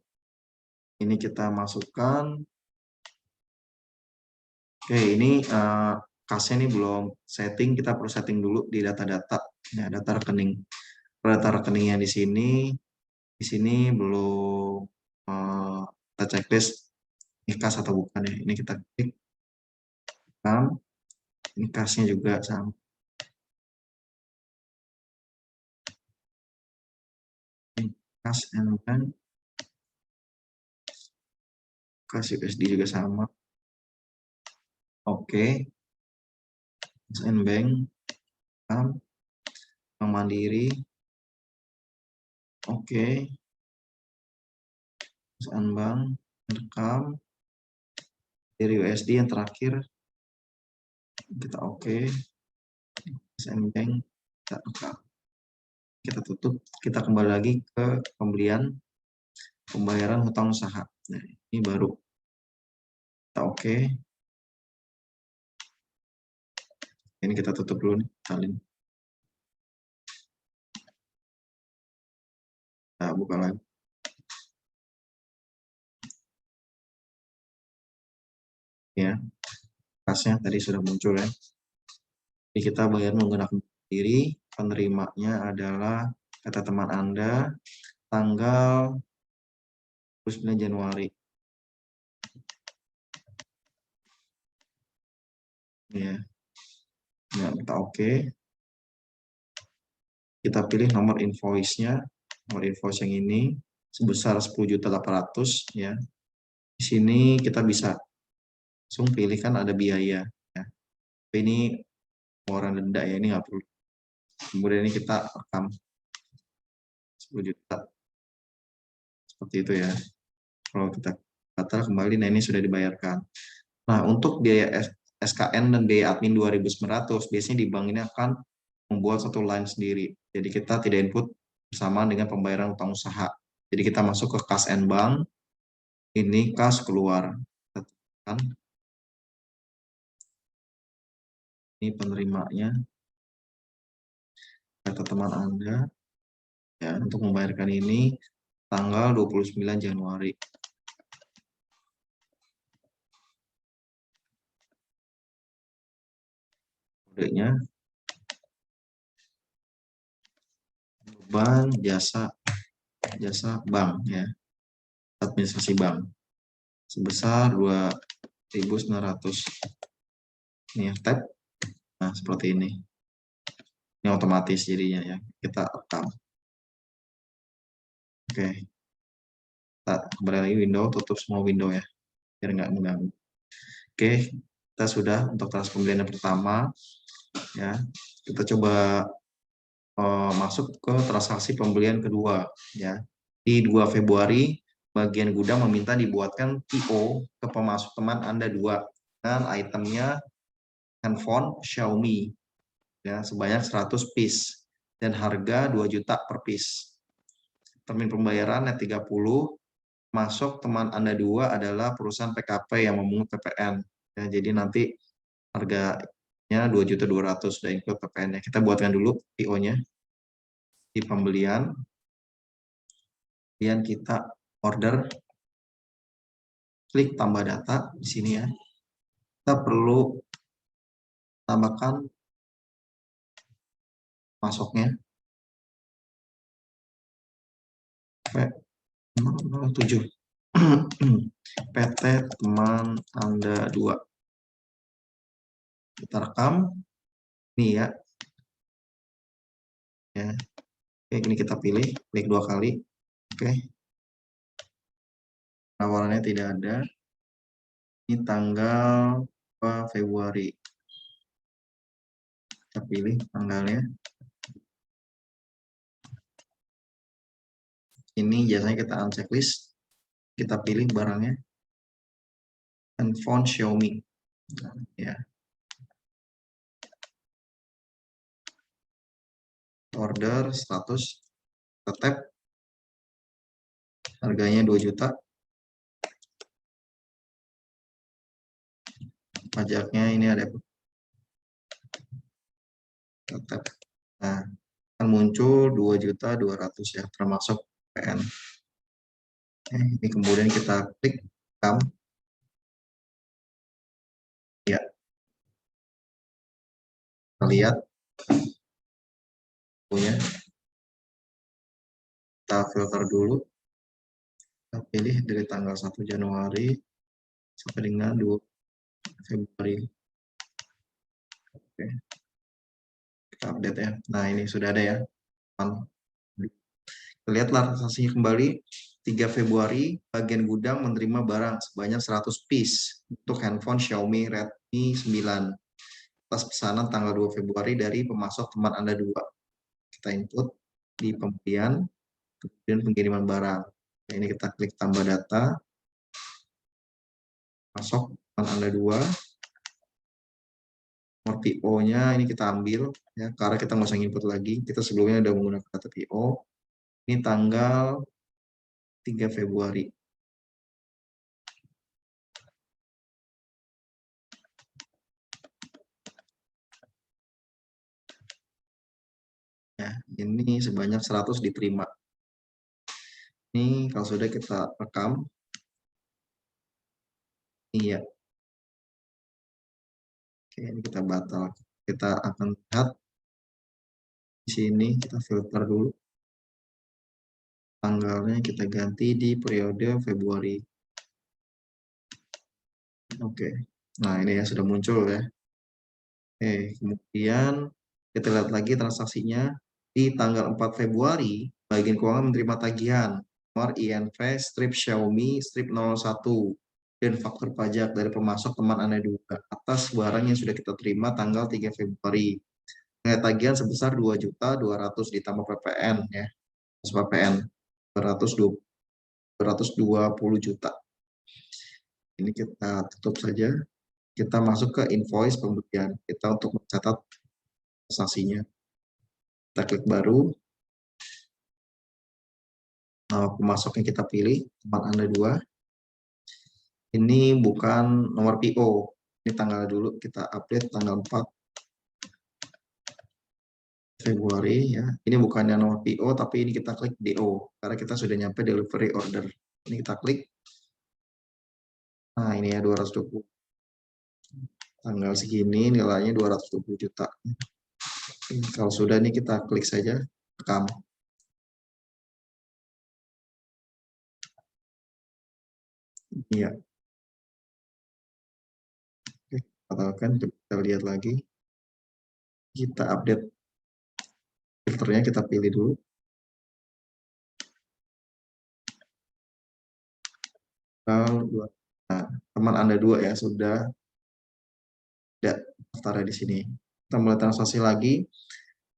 ini kita masukkan. Oke, ini kasnya ini belum setting, kita perlu setting dulu di data-data. Ya, data rekening. Data rekeningnya di sini belum kita checklist ini kas atau bukan ya. Ini kita klik. Ini kasnya juga sama. Ini kas and bank. Kas USD juga sama. Oke. Kas and bank. Bank Mandiri. Oke. Kas and bank. Rekam. Dari USD yang terakhir. Kita oke. Kas and bank. Kita rekam. Kita tutup, kita kembali lagi ke pembayaran hutang usaha. Nah, ini baru kita oke. Ini kita tutup dulu nih, salin. Nah, buka lagi. Ya, kasnya tadi sudah muncul ya. Jadi kita bayar menggunakan diri, penerimanya adalah kata teman Anda tanggal 29 Januari. Ya. Nah, kita oke. Kita pilih nomor invoice-nya, nomor invoice yang ini sebesar 10.800.000 ya. Di sini kita bisa langsung pilih kan ada biaya ya. Tapi ini pengeluaran denda ya, ini nggak perlu. Kemudian ini kita rekam 10 juta seperti itu ya. Kalau kita batal kembali, nah ini sudah dibayarkan. Nah, untuk biaya SKN dan biaya admin 2.900 biasanya di bank ini akan membuat satu line sendiri. Jadi kita tidak input bersama dengan pembayaran utang usaha. Jadi kita masuk ke kas and bank, ini kas keluar. Ini penerimanya, kata teman Anda, ya, untuk membayarkan ini tanggal 29 Januari. Kodenya beban jasa bank ya, administrasi bank sebesar 2.900. Ini ya, tab. Nah, seperti ini. Ini otomatis jadinya ya. Kita rekam. Oke. Kita kembali lagi window, tutup semua window ya. Biar nggak mengganggu. Oke, kita sudah untuk transaksi pembelian yang pertama. Ya, kita coba masuk ke transaksi pembelian kedua. Ya, di 2 Februari bagian gudang meminta dibuatkan PO ke pemasok teman Anda 2 dan itemnya handphone Xiaomi ya sebanyak 100 piece dan harga 2 juta per piece. Termin pembayaran net 30, masuk teman Anda 2 adalah perusahaan PKP yang memungut PPN. Ya, jadi nanti harganya 2.200.000 sudah include PPN-nya. Kita buatkan dulu PO-nya di pembelian. Kemudian kita order, klik tambah data di sini ya. Kita perlu tambahkan masuknya P07 PT teman Anda 2. Kita rekam ini ya. Oke, ini kita pilih, klik 2 kali. Oke. Penawarannya tidak ada. Ini tanggal 2 Februari. Kita pilih tanggalnya. Ini biasanya kita unchecklist. Kita pilih barangnya. Handphone Xiaomi. Ya. Order status. Kita tap. Harganya 2 juta. Pajaknya ini ada. Kita tap. Nah, akan muncul 2.200.000 ya, termasuk PN. Ini kemudian kita klik rekam. Ya. Kita lihat punya. Kita filter dulu. Kita pilih dari tanggal 1 Januari sampai dengan 2 Februari. Oke. Kita update ya. Nah, ini sudah ada ya. Lihatlah transaksinya kembali. 3 Februari, bagian gudang menerima barang sebanyak 100 piece untuk handphone Xiaomi Redmi 9. Atas pesanan tanggal 2 Februari dari pemasok teman Anda 2. Kita input di pembelian, kemudian pengiriman barang. Nah, ini kita klik tambah data. Masuk teman Anda 2. Nomor PO-nya ini kita ambil ya, karena kita nggak usah input lagi. Kita sebelumnya sudah menggunakan data PO. Ini tanggal 3 Februari. Ya, ini sebanyak 100 diterima. Ini kalau sudah kita rekam. Iya. Oke, ini kita batal. Kita akan lihat di sini, kita filter dulu. Tanggalnya kita ganti di periode Februari. Oke. Nah, ini ya sudah muncul ya. Oke, kemudian kita lihat lagi transaksinya. Di tanggal 4 Februari, bagian keuangan menerima tagihan nomor INV strip Xiaomi strip 01 dan faktur pajak dari pemasok teman Anda 2 atas barang yang sudah kita terima tanggal 3 Februari. Tagihan sebesar 2.200.000 ditambah PPN ya. PPN 220 juta. Ini kita tutup saja. Kita masuk ke invoice pembelian kita untuk mencatat transaksinya. Kita klik baru. Pemasoknya kita pilih, teman Anda 2. Ini bukan nomor PO. Ini tanggal dulu, kita update tanggal 4 Februari ya. Ini bukannya nomor PO, tapi ini kita klik DO. Karena kita sudah nyampe delivery order. Ini kita klik. Nah, ini ya 220. Tanggal segini nilainya 220 juta. Kalau sudah ini kita klik saja rekam. Iya. Oke, katakan kita lihat lagi. Kita update filternya, kita pilih dulu. Nah, teman Anda 2 ya sudah ada daftar di sini. Kita mulai transaksi lagi.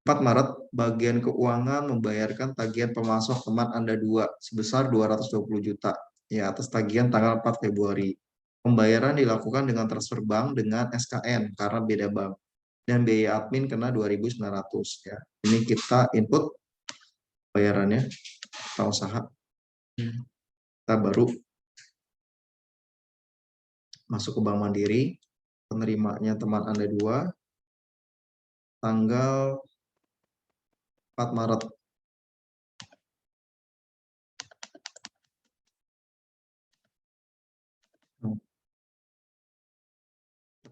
4 Maret, bagian keuangan membayarkan tagihan pemasok teman Anda 2 sebesar 220 juta. ya atas tagihan tanggal 4 Februari. Pembayaran dilakukan dengan transfer bank dengan SKN karena beda bank. Dan biaya admin kena 2.900 ya. Ini kita input bayarannya kita usaha. Kita baru masuk ke Bank Mandiri, penerimanya teman Anda 2, tanggal 4 Maret.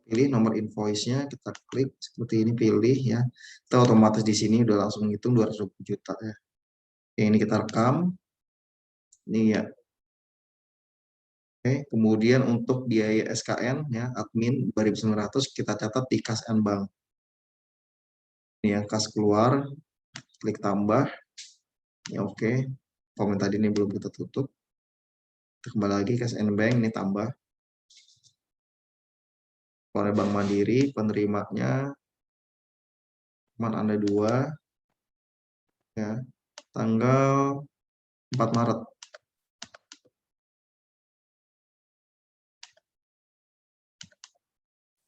Pilih nomor invoice-nya, kita klik seperti ini, pilih ya. Kita otomatis di sini udah langsung menghitung 220 juta ya. Oke, ini kita rekam. Ini ya. Oke, kemudian untuk biaya SKN ya, admin 2.900 kita catat di kas and bank. Ini yang kas keluar, klik tambah. Ya oke. Komen tadi ini belum kita tutup. Kita kembali lagi kas and bank, ini tambah. Oleh Bank Mandiri, penerimanya teman Anda 2 ya, tanggal 4 Maret.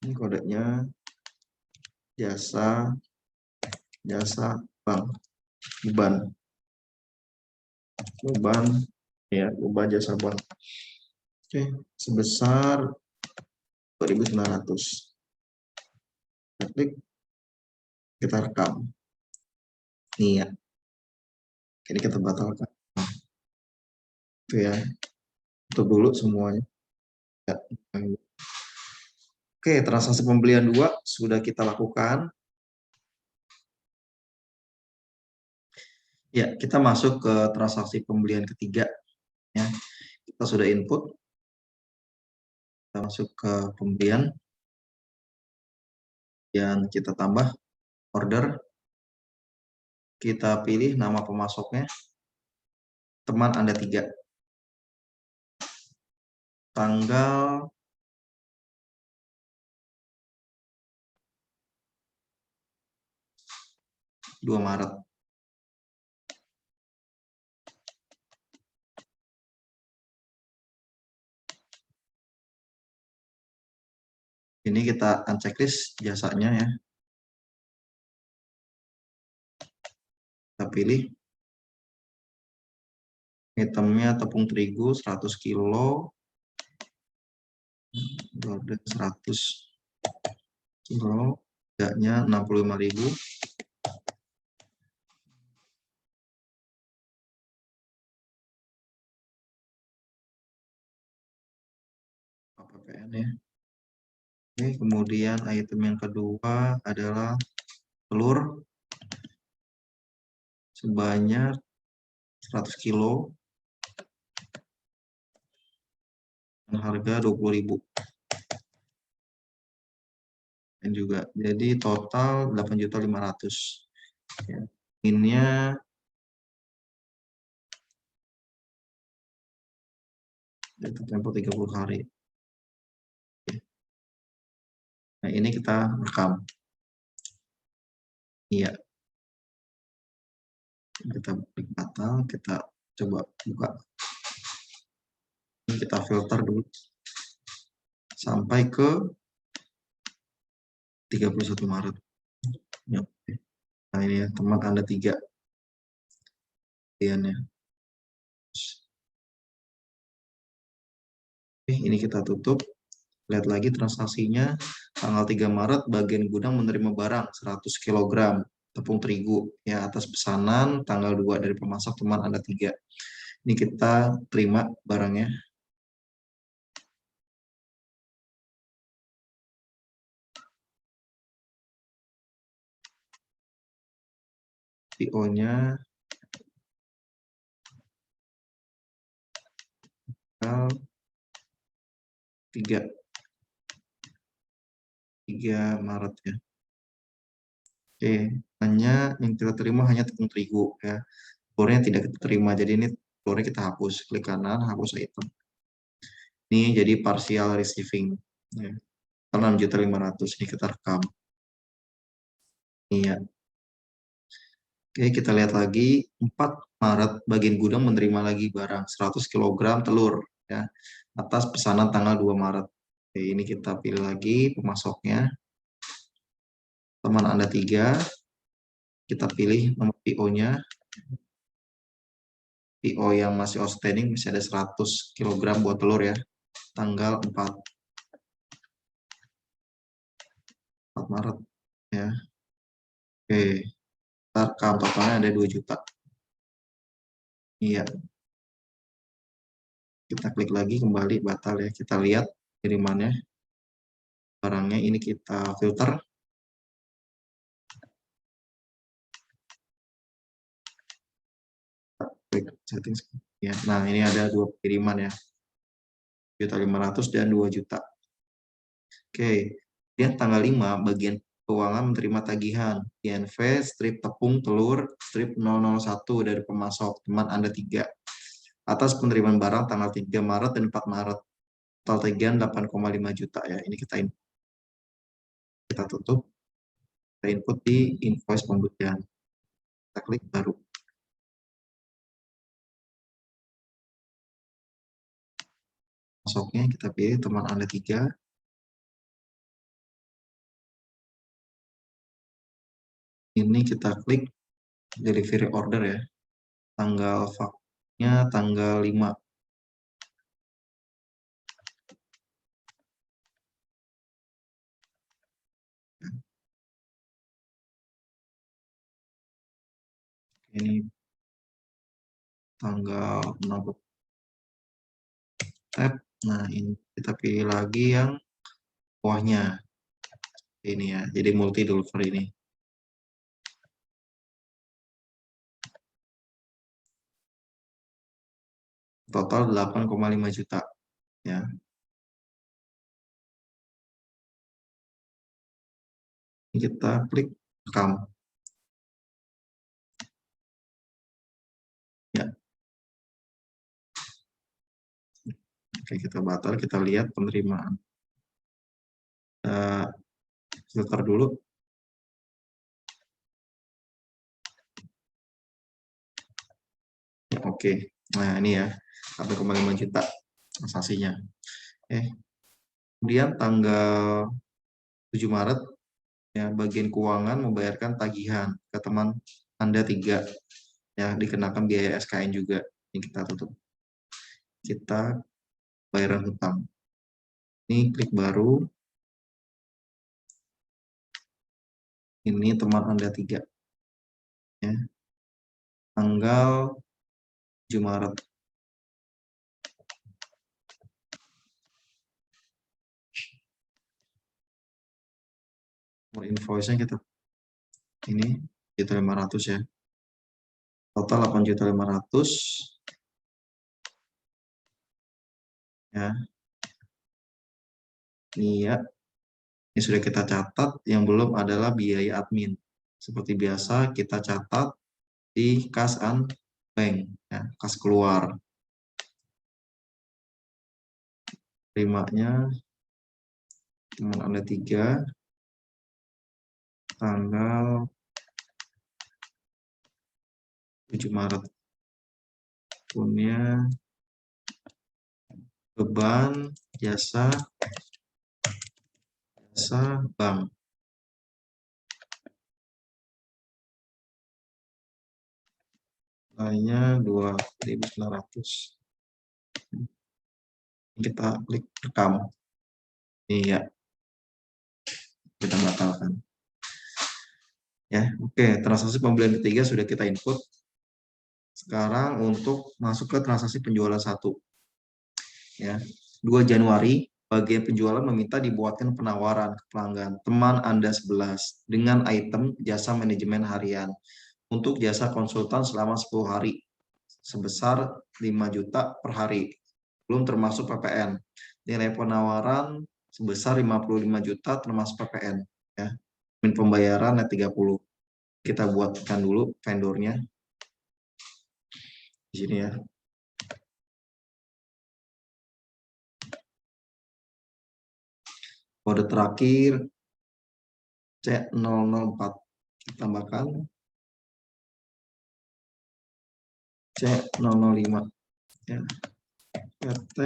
Ini kodenya jasa bank, beban ya, beban jasa bank. Oke, sebesar 2.900. Kita klik, kita rekam. Nih ya. Ini kita batalkan. Itu ya. Tutup dulu semuanya. Ya. Oke, transaksi pembelian 2 sudah kita lakukan. Ya, kita masuk ke transaksi pembelian ketiga. Ya, kita sudah input. Kita masuk ke pembelian. Dan kita tambah order. Kita pilih nama pemasoknya. Teman Anda 3. Tanggal 2 Maret. Ini kita unchecklist jasanya ya. Kita pilih itemnya tepung terigu 100 kilo, 100 kilo, harganya 65.000. PPN ya. Oke, kemudian item yang kedua adalah telur sebanyak 100 kilo dengan harga 20.000. Dan juga jadi total 8.500.000 ya. Innya itu tempo 30 hari. Nah, ini kita rekam. Iya. Kita klik batal, kita coba buka. Ini kita filter dulu sampai ke 31 Maret. Ya. Nah, ini ya, teman Anda 3. Oke, ini kita tutup. Lihat lagi transaksinya tanggal 3 Maret bagian gudang menerima barang 100 kg tepung terigu ya atas pesanan tanggal 2 dari pemasok teman Anda 3. Ini kita terima barangnya. PO-nya tanggal 3 Maret ya. Oke, hanya yang kita terima hanya tepung terigu ya. Telurnya tidak kita terima, jadi ini telurnya kita hapus. Klik kanan, hapus item. Ini jadi partial receiving. Ya. 6.500.000 ini kita rekam. Iya. Oke, kita lihat lagi 4 Maret bagian gudang menerima lagi barang 100 kg telur ya, atas pesanan tanggal 2 Maret. Oke, ini kita pilih lagi pemasoknya. Teman Anda 3, kita pilih nomor PO-nya. PO yang masih outstanding masih ada 100 kg buat telur ya. Tanggal 4 Maret ya. Oke, ntar totalnya ada 2 juta. Iya, kita klik lagi kembali batal ya. Kita lihat kirimannya. Barangnya ini kita filter. Klik settings. Ya, nah ini ada 2 kiriman ya. 1.500.000 dan 2 juta. Oke, kemudian tanggal 5 bagian keuangan menerima tagihan INV strip tepung telur strip 001 dari pemasok teman Anda 3 atas penerimaan barang tanggal 3 Maret dan 4 Maret. Total tagihan 8,5 juta ya. Ini kita tutup. Kita input di invoice pembelian. Kita klik baru. Masuknya kita pilih teman Anda 3. Ini kita klik delivery order ya. Tanggal faknya tanggal 5. Ini tanggal 6 tab. Nah, ini kita pilih lagi yang bawahnya. Ini ya, jadi multi deliver ini. Total 8,5 juta ya. Ini kita klik rekam. Ya. Oke, kita batal, kita lihat penerimaan. Filter dulu. Ya, oke. Nah, ini ya, 1,5 juta transaksinya. Kemudian tanggal 7 Maret, ya, bagian keuangan membayarkan tagihan ke teman Anda 3. Ya, dikenakan biaya SKN juga. Ini kita tutup. Kita bayaran hutang. Ini klik baru. Ini teman Anda 3. Ya. Tanggal 7 Maret. Nomor invoice-nya kita ini 1.500.000 ya. Total 8.500.000 ya. Iya. Ini sudah kita catat, yang belum adalah biaya admin. Seperti biasa kita catat di kas and bank, ya, kas keluar. Terimanya teman Anda 3, tanggal 7 Maret. Punya beban jasa bank. Nilainya 2.900. Kita klik rekam. Iya, kita batalkan. Ya, oke. Transaksi pembelian ketiga sudah kita input. Sekarang untuk masuk ke transaksi penjualan 1. Ya, 2 Januari, bagian penjualan meminta dibuatkan penawaran ke pelanggan teman Anda 11 dengan item jasa manajemen harian untuk jasa konsultan selama 10 hari sebesar 5 juta per hari, belum termasuk PPN. Nilai penawaran sebesar 55 juta termasuk PPN. Ya. Min pembayaran net 30. Kita buatkan dulu vendornya. Di sini ya. Kode terakhir C004. Kita tambahkan C005. Ya. PT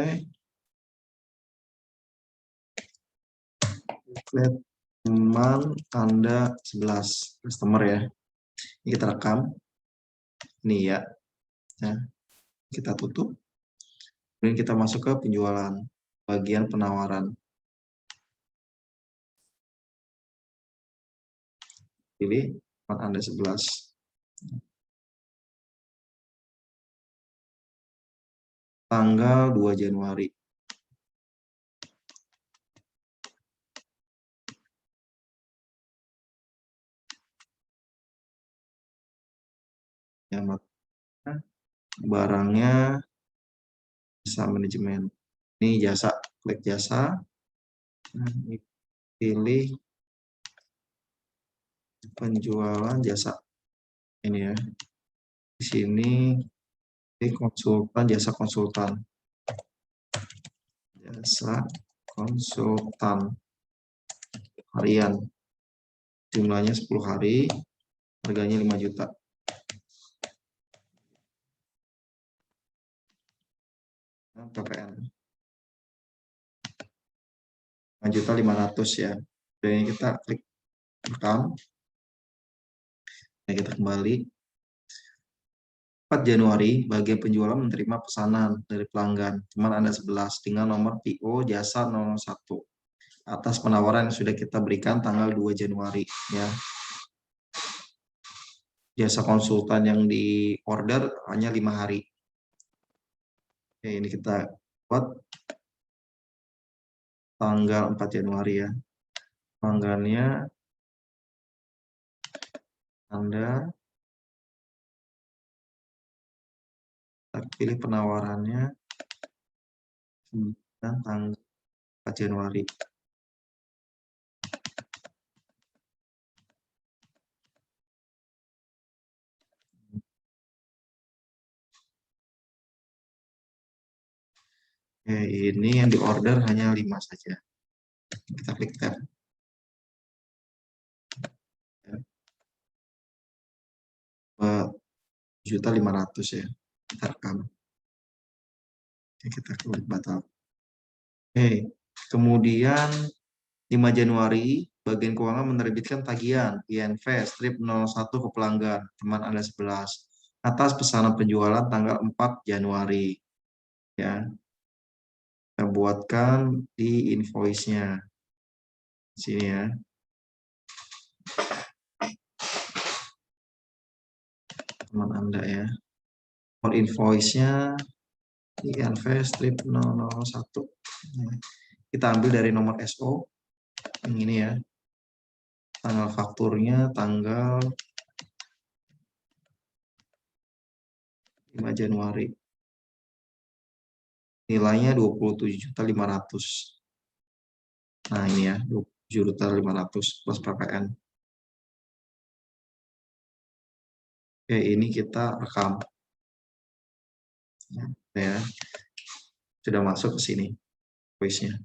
teman Anda 11 customer ya. Ini kita rekam. Ini ya. Kita tutup. Kemudian kita masuk ke penjualan, bagian penawaran. Pilih teman Anda 11. Tanggal 2 Januari. Ya, barangnya jasa manajemen. Ini jasa, klik jasa. Pilih penjualan jasa. Ini ya. Di sini ini konsultan, jasa konsultan. Jasa konsultan harian. Jumlahnya 10 hari, harganya 5 juta. PPN 5.500.000 ya. Dan kita klik rekam. Nah, kita kembali. 4 Januari, bagian penjualan menerima pesanan dari pelanggan teman Anda 11 dengan nomor PO jasa 001 atas penawaran yang sudah kita berikan tanggal 2 Januari ya. Jasa konsultan yang di order hanya 5 hari. Oke, ini kita buat tanggal 4 Januari ya. Pelanggannya Anda, kita pilih penawarannya dan tanggal 4 Januari. Oke, ini yang di order hanya 5 saja. Kita klik tab. 2.500.000 ya. Kita rekam. Oke, kita klik batal. Oke, kemudian 5 Januari, bagian keuangan menerbitkan tagihan INV strip 01 ke pelanggan teman Anda 11 atas pesanan penjualan tanggal 4 Januari. Ya. Kita buatkan di invoice-nya. Sini ya. Teman Anda ya. Nomor invoice-nya INV strip 001. Kita ambil dari nomor SO. Yang ini ya. Tanggal fakturnya tanggal 5 Januari. Nilainya 27.500.000. Nah, ini ya, 27.500.000 plus PPN. Oke, ini kita rekam. Ya. Sudah masuk ke sini voice-nya.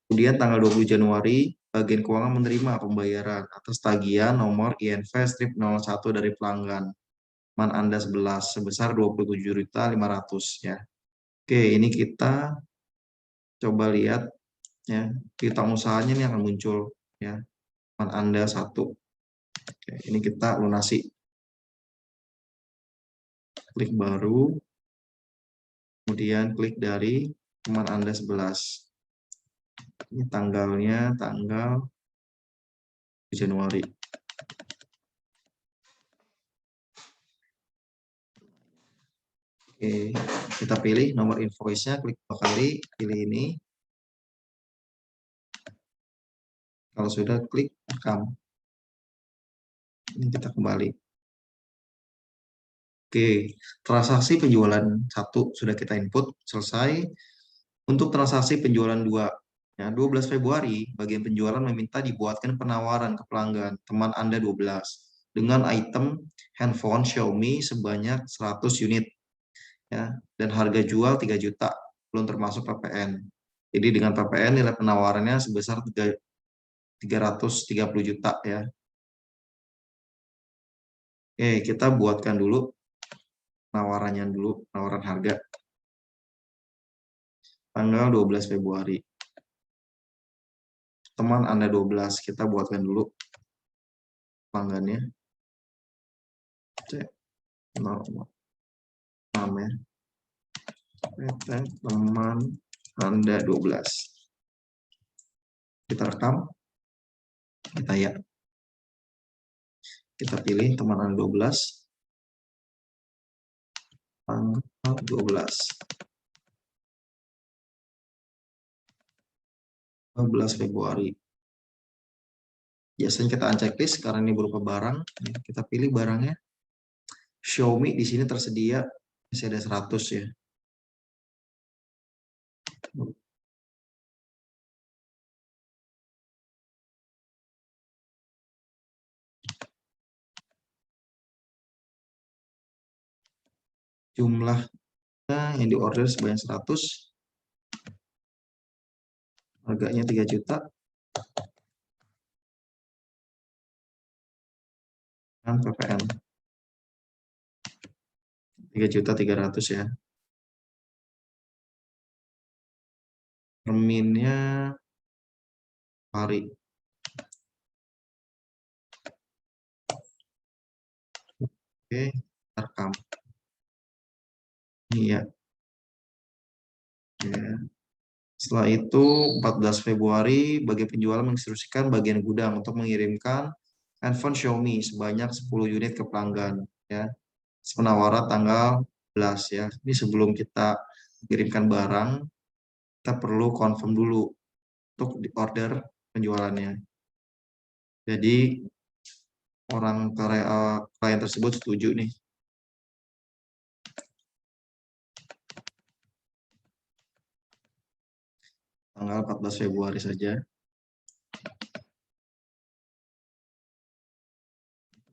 Kemudian tanggal 20 Januari, bagian keuangan menerima pembayaran atas tagihan nomor INV strip 01 dari pelanggan teman Anda 11 sebesar 27.500.000 ya. Oke, ini kita coba lihat ya, piutang usahanya ini akan muncul ya. Teman Anda 1. Oke, ini kita lunasi. Klik baru. Kemudian klik dari teman Anda 11. Ini tanggalnya tanggal Januari. Oke, kita pilih nomor invoice-nya, klik 2 kali, pilih ini. Kalau sudah, klik rekam. Ini kita kembali. Oke, transaksi penjualan 1 sudah kita input, selesai. Untuk transaksi penjualan 2, ya, 12 Februari, bagian penjualan meminta dibuatkan penawaran ke pelanggan, teman Anda 12, dengan item handphone Xiaomi sebanyak 100 unit. Ya, dan harga jual 3 juta, belum termasuk PPN. Jadi dengan PPN nilai penawarannya sebesar 330 juta ya. Oke, kita buatkan dulu penawarannya dulu, penawaran harga. tanggal 12 Februari. Teman Anda 12, kita buatkan dulu pelanggannya. Cek namanya PT teman Anda 12. Kita rekam, kita pilih teman Anda 12, tanggal 12 Februari. Biasanya kita unchecklist karena ini berupa barang. Kita pilih barangnya. Xiaomi di sini tersedia masih ada 100 ya. Jumlahnya yang diorder sebanyak 100. Harganya 3 juta. Dan PPN 3.300.000 ya. Terminnya hari. Oke, rekam. Iya. Ya. Setelah itu 14 Februari bagi penjual menginstruksikan bagian gudang untuk mengirimkan handphone Xiaomi sebanyak 10 unit ke pelanggan ya. Penawaran tanggal 11 ya. Ini sebelum kita kirimkan barang, kita perlu confirm dulu untuk di order penjualannya. Jadi orang klien tersebut setuju nih. Tanggal 14 Februari saja.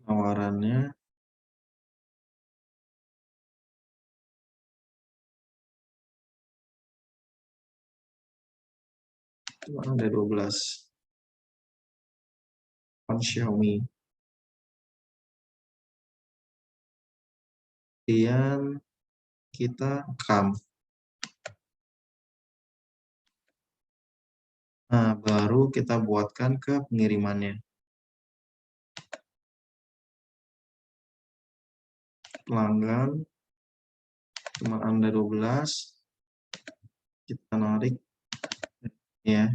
Penawarannya ada 12 Xiaomi. Kemudian kita rekam. Nah, baru kita buatkan ke pengirimannya. Pelanggan teman Anda 12, kita narik ya.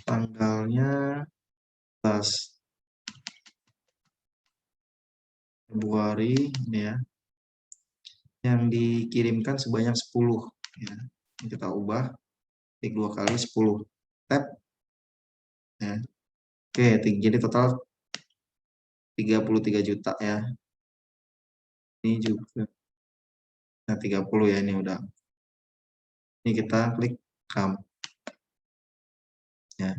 Tanggalnya 14 Februari ini ya. Yang dikirimkan sebanyak 10 ya. Kita ubah, klik 2 kali 10 tab ya. Oke, jadi total 33 juta ya. Ini juga nah 30 ya, ini udah. Ini kita klik rekam ya.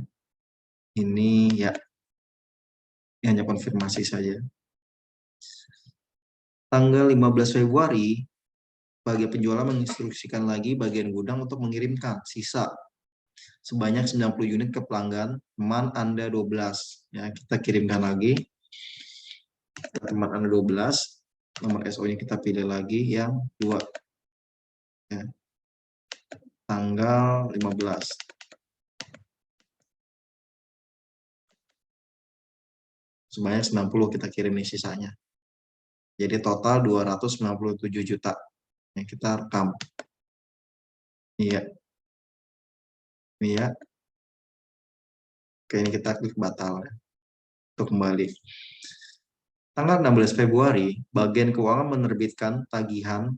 Ini ya, ini hanya konfirmasi saja. Tanggal 15 Februari bagi penjualan menginstruksikan lagi bagian gudang untuk mengirimkan sisa sebanyak 90 unit ke pelanggan teman Anda 12 ya. Kita kirimkan lagi ke teman Anda 12, nomor SO-nya kita pilih lagi yang 2 ya. Tanggal 15 sebanyak 90 kita kirim nih sisanya. Jadi total 297 juta yang kita rekam. Iya. Iya. Oke, ini kita klik batal ya. Untuk kembali. Tanggal 16 Februari, bagian keuangan menerbitkan tagihan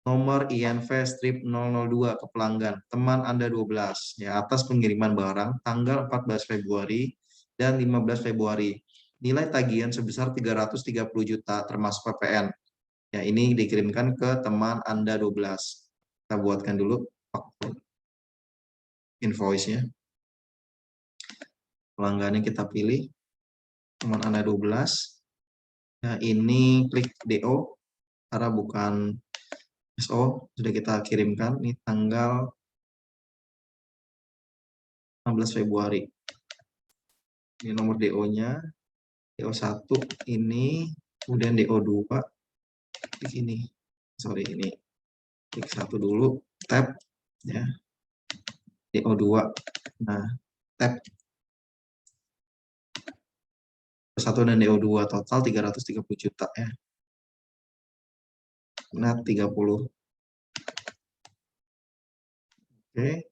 nomor INV strip 002 ke pelanggan teman Anda 12 ya, atas pengiriman barang tanggal 14 Februari dan 15 Februari. Nilai tagihan sebesar 330 juta termasuk PPN. Ya, ini dikirimkan ke teman Anda 12. Kita buatkan dulu invoice-nya. Pelanggannya kita pilih teman Anda 12. Nah, ini klik DO karena bukan SO, sudah kita kirimkan ini tanggal 16 Februari. Ini nomor DO-nya, DO1 ini, kemudian DO2 klik ini. Sorry, ini klik 1 dulu, tab ya, DO2. Nah, tab 1 dan DO2 total 330 juta ya. Nah, 30. Oke.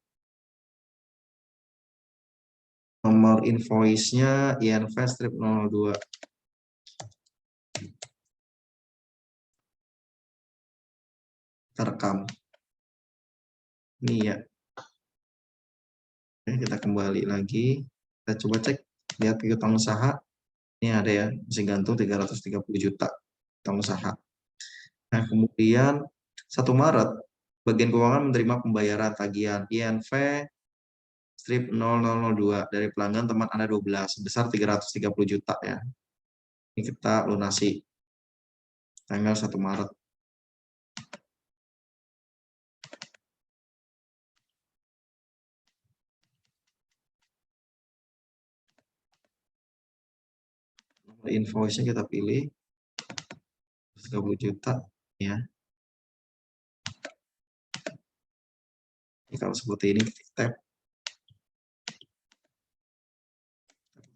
Nomor invoice-nya INV strip 002. Kita rekam. Ini ya. Oke, kita kembali lagi. Kita coba cek, lihat piutang usaha. Ini ada ya, masih gantung 330 juta piutang usaha. Nah, kemudian 1 Maret, bagian keuangan menerima pembayaran tagihan INV strip 0002 dari pelanggan teman Anda 12 sebesar 330 juta ya. Ini kita lunasi tanggal 1 Maret. Nomor invoice-nya kita pilih 30 juta ya. Ini kalau seperti ini kita tab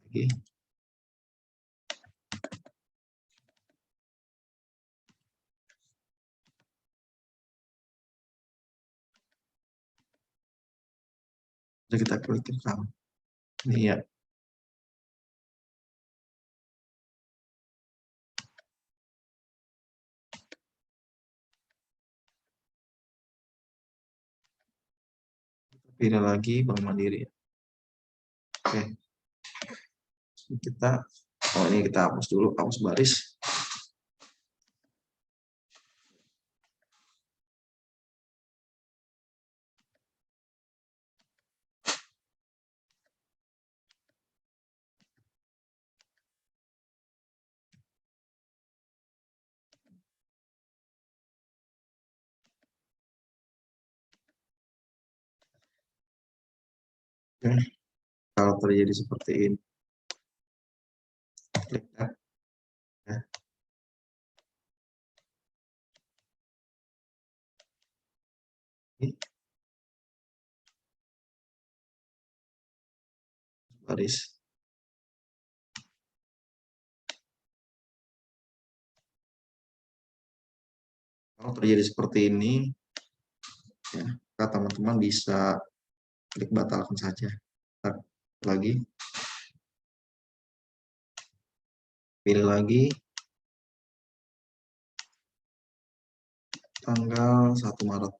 lagi. Jadi kita klik rekam. Ini ya. Pilih lagi Bank Mandiri. Oke. Ini kita hapus dulu, hapus baris. Oke. Kalau terjadi seperti ini, klik tab ya. Ini baris. Kalau terjadi seperti ini, ya, teman-teman bisa klik batalkan saja. Lagi, pilih lagi tanggal 1 Maret.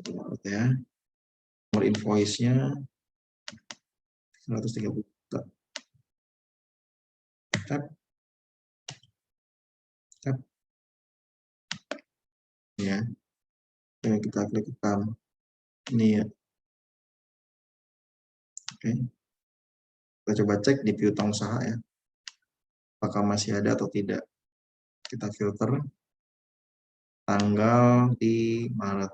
1 Maret ya. Nomor invoice-nya 130 juta. Tab. Tab. Ya. Oke, kita klik rekam. Ini ya. Oke. Kita coba cek di piutang usaha ya. Apakah masih ada atau tidak. Kita filter tanggal di Maret.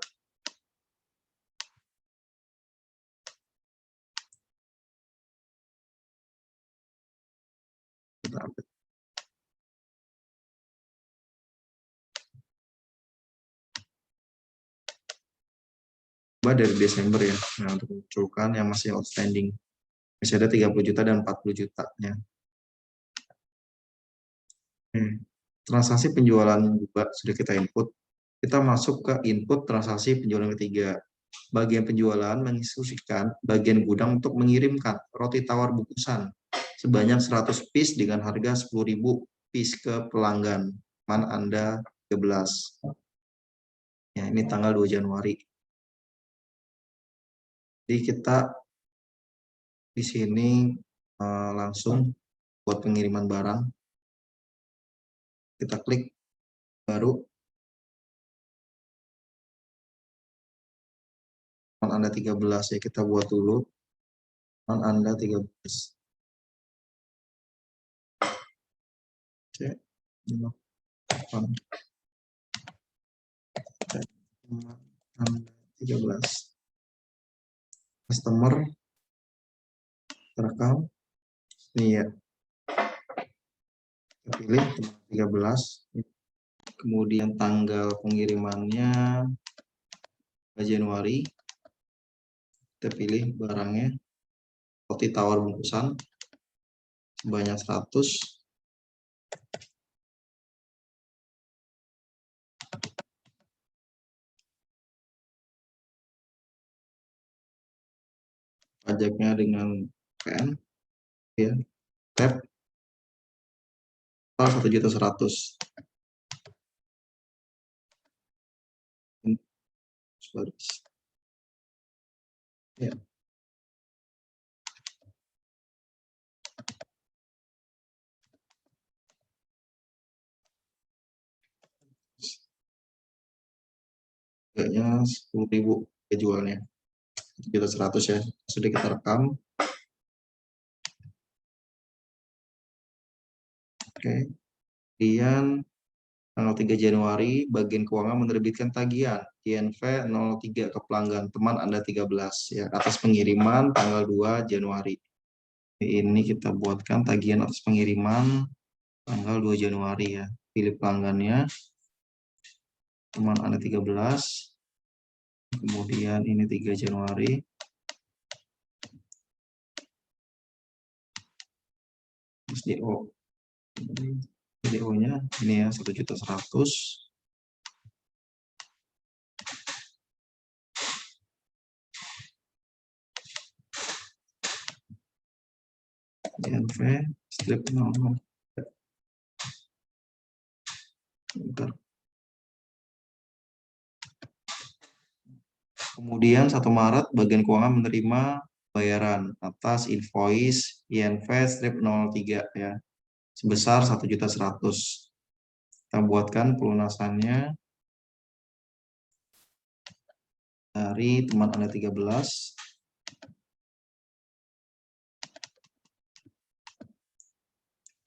Kita update. Coba dari Desember ya. Nah, untuk munculkan yang masih outstanding. Masih ada 30 juta dan 40 jutanya. Transaksi penjualan juga sudah kita input. Kita masuk ke input transaksi penjualan ketiga. Bagian penjualan menginstruksikan bagian gudang untuk mengirimkan roti tawar bungkusan sebanyak 100 piece dengan harga 10.000 piece ke pelanggan. Man Anda 13. Ya, ini tanggal 2 Januari. Jadi kita di sini langsung buat pengiriman barang. Kita klik baru. Man Anda 13 ya, kita buat dulu. Man Anda 13. Oke. 13. Customer terekam. Ini ya. Kita pilih 13. Kemudian tanggal pengirimannya Januari. Kita pilih barangnya, roti tawar bungkusan sebanyak 100. Pajaknya dengan PN, ya, tab 1.100.000. Ya. Harganya 10.000 jualnya, 1.100.000 ya. Sudah kita rekam. Oke. Kemudian tanggal 3 Januari, bagian keuangan menerbitkan tagihan INV 03 ke pelanggan teman Anda 13 ya, atas pengiriman tanggal 2 Januari. Ini kita buatkan tagihan atas pengiriman tanggal 2 Januari ya. Pilih pelanggannya, teman Anda 13. Kemudian ini 3 Januari. SDO. SDO-nya ini ya 1.100.000. INV strip 00. Bentar. Kemudian 1 Maret bagian keuangan menerima bayaran atas invoice INV strip 03 ya, sebesar 1.100.000. Kita buatkan pelunasannya dari teman Anda 13.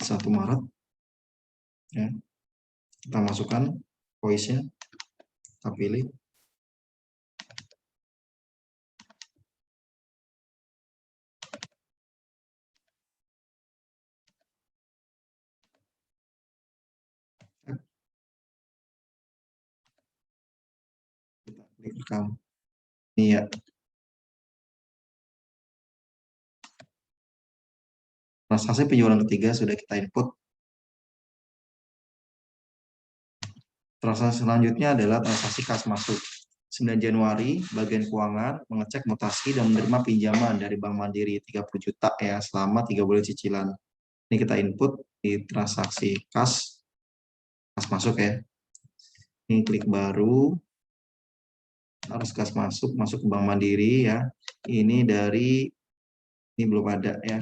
1 Maret ya. Kita masukkan invoice-nya, kita pilih. Kita klik rekam. Ini ya. Transaksi penjualan ketiga sudah kita input. Transaksi selanjutnya adalah transaksi kas masuk. 9 Januari, bagian keuangan mengecek mutasi dan menerima pinjaman dari Bank Mandiri 30 juta ya selama 3 bulan cicilan. Ini kita input di transaksi kas masuk ya. Ini klik baru, harus kas masuk ke Bank Mandiri ya. Ini dari, ini belum ada ya.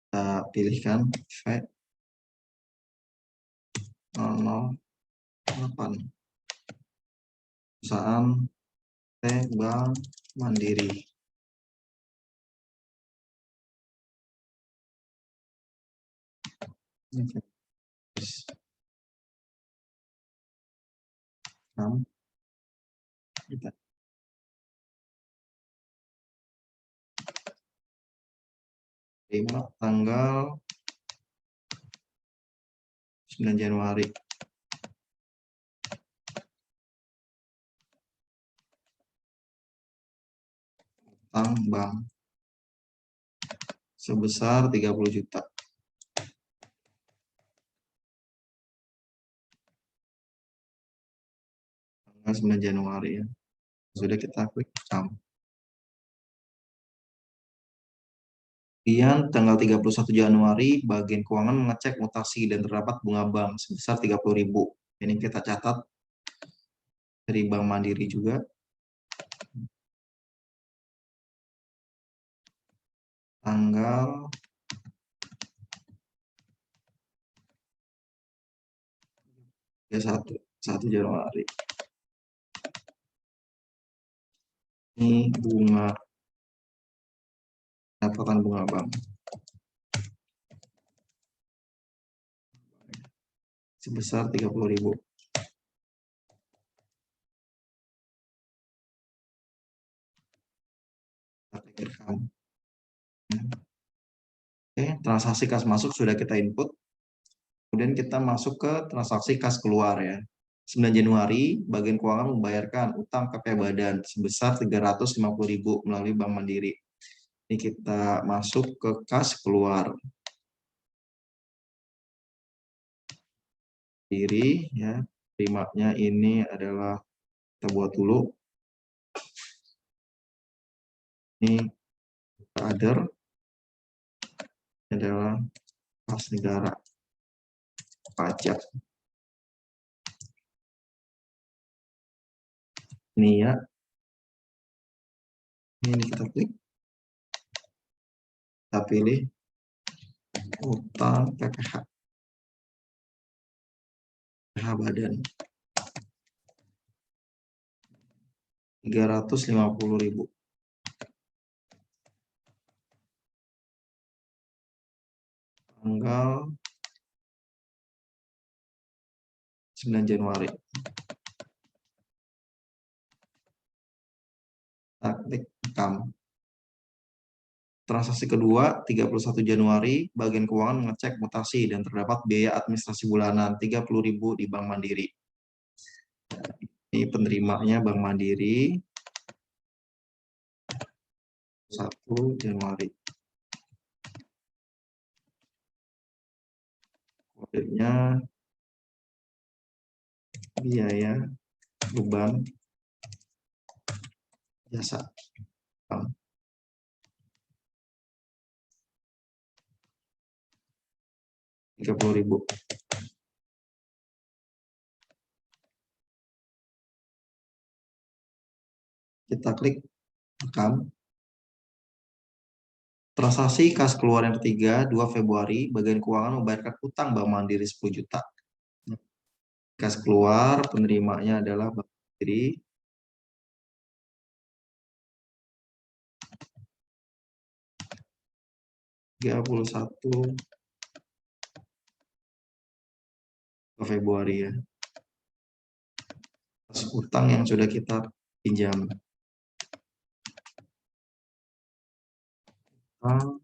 Kita pilihkan V008. Perusahaan Bank Mandiri. Kita terima tanggal 9 Januari. Utang bank sebesar 30 juta. Tanggal 9 Januari ya. Sudah kita klik rekam. Kemudian tanggal 31 Januari, bagian keuangan mengecek mutasi dan terdapat bunga bank sebesar 30.000. Ini kita catat dari Bank Mandiri juga. Tanggal 1 Januari. Ini bunga, dapatan bunga bank sebesar 30.000. Oke, transaksi kas masuk sudah kita input. Kemudian kita masuk ke transaksi kas keluar ya. 9 Januari, bagian keuangan membayarkan utang KPA Badan sebesar 350.000 melalui Bank Mandiri. Ini kita masuk ke kas keluar. Diri ya, terimanya ini adalah kita buat dulu. Ini other adalah kas negara pajak. Ini ya. Ini kita klik. Kita pilih utang PPH. PPH Badan. 350.000. Tanggal 9 Januari. Kita klik rekam. Transaksi kedua, 31 Januari, bagian keuangan mengecek mutasi dan terdapat biaya administrasi bulanan 30.000 di Bank Mandiri. Ini penerimanya Bank Mandiri. 1 Januari. Kodenya biaya beban jasa. 30.000. Kita klik rekam. Transaksi kas keluar yang ketiga, 2 Februari, bagian keuangan membayarkan utang Bank Mandiri 10 juta. Kas keluar, penerimanya adalah Bank Mandiri. (31 Februari ya. Kas utang yang sudah kita pinjam. Bank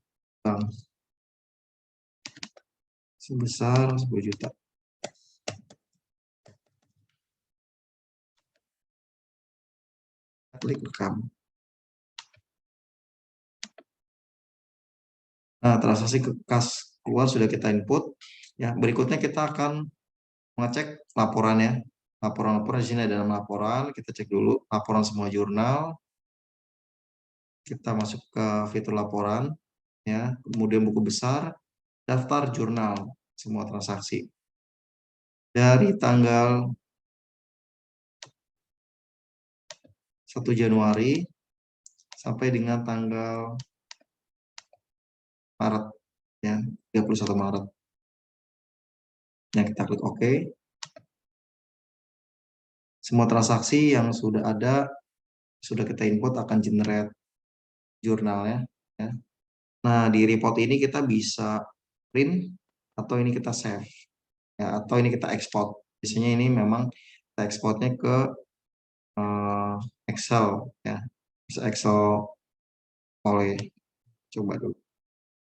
sebesar 10 juta. Klik rekam. Nah, transaksi kas keluar sudah kita input. Ya, berikutnya kita akan mengecek laporannya. Laporan-laporan di sini ada 6 laporan. Kita cek dulu laporan semua jurnal. Kita masuk ke fitur laporan, ya. Kemudian buku besar, daftar jurnal semua transaksi. Dari tanggal 1 Januari sampai dengan tanggal Maret, ya, 31 Maret. Nah, kita klik OK. Semua transaksi yang sudah ada, sudah kita input akan generate jurnalnya. Ya. Nah, di report ini kita bisa print atau ini kita save, ya, atau ini kita export. Biasanya ini memang kita ekspornya ke Excel, ya, bisa Excel oleh coba dulu.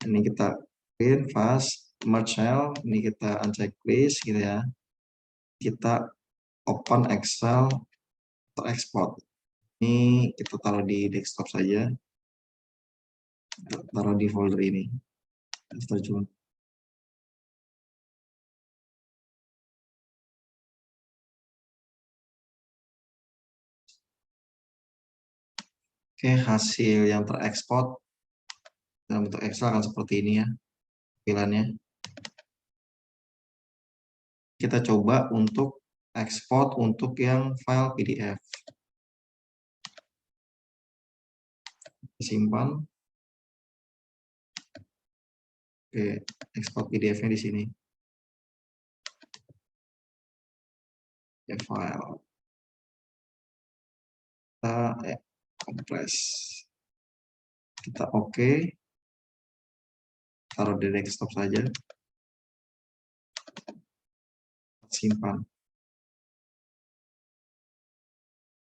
Ini kita print, fast, merge cell, ini kita uncheck list, gitu ya. Kita open Excel atau export. Ini kita taruh di desktop saja. Taruh di folder ini. Oke, hasil yang terekspor dalam bentuk Excel akan seperti ini ya, tampilannya. Kita coba untuk ekspor untuk yang file PDF. Simpan. Oke, ekspor PDF-nya di sini. Ya, file. Kita kompres. Kita oke. Taruh di desktop saja. Simpan.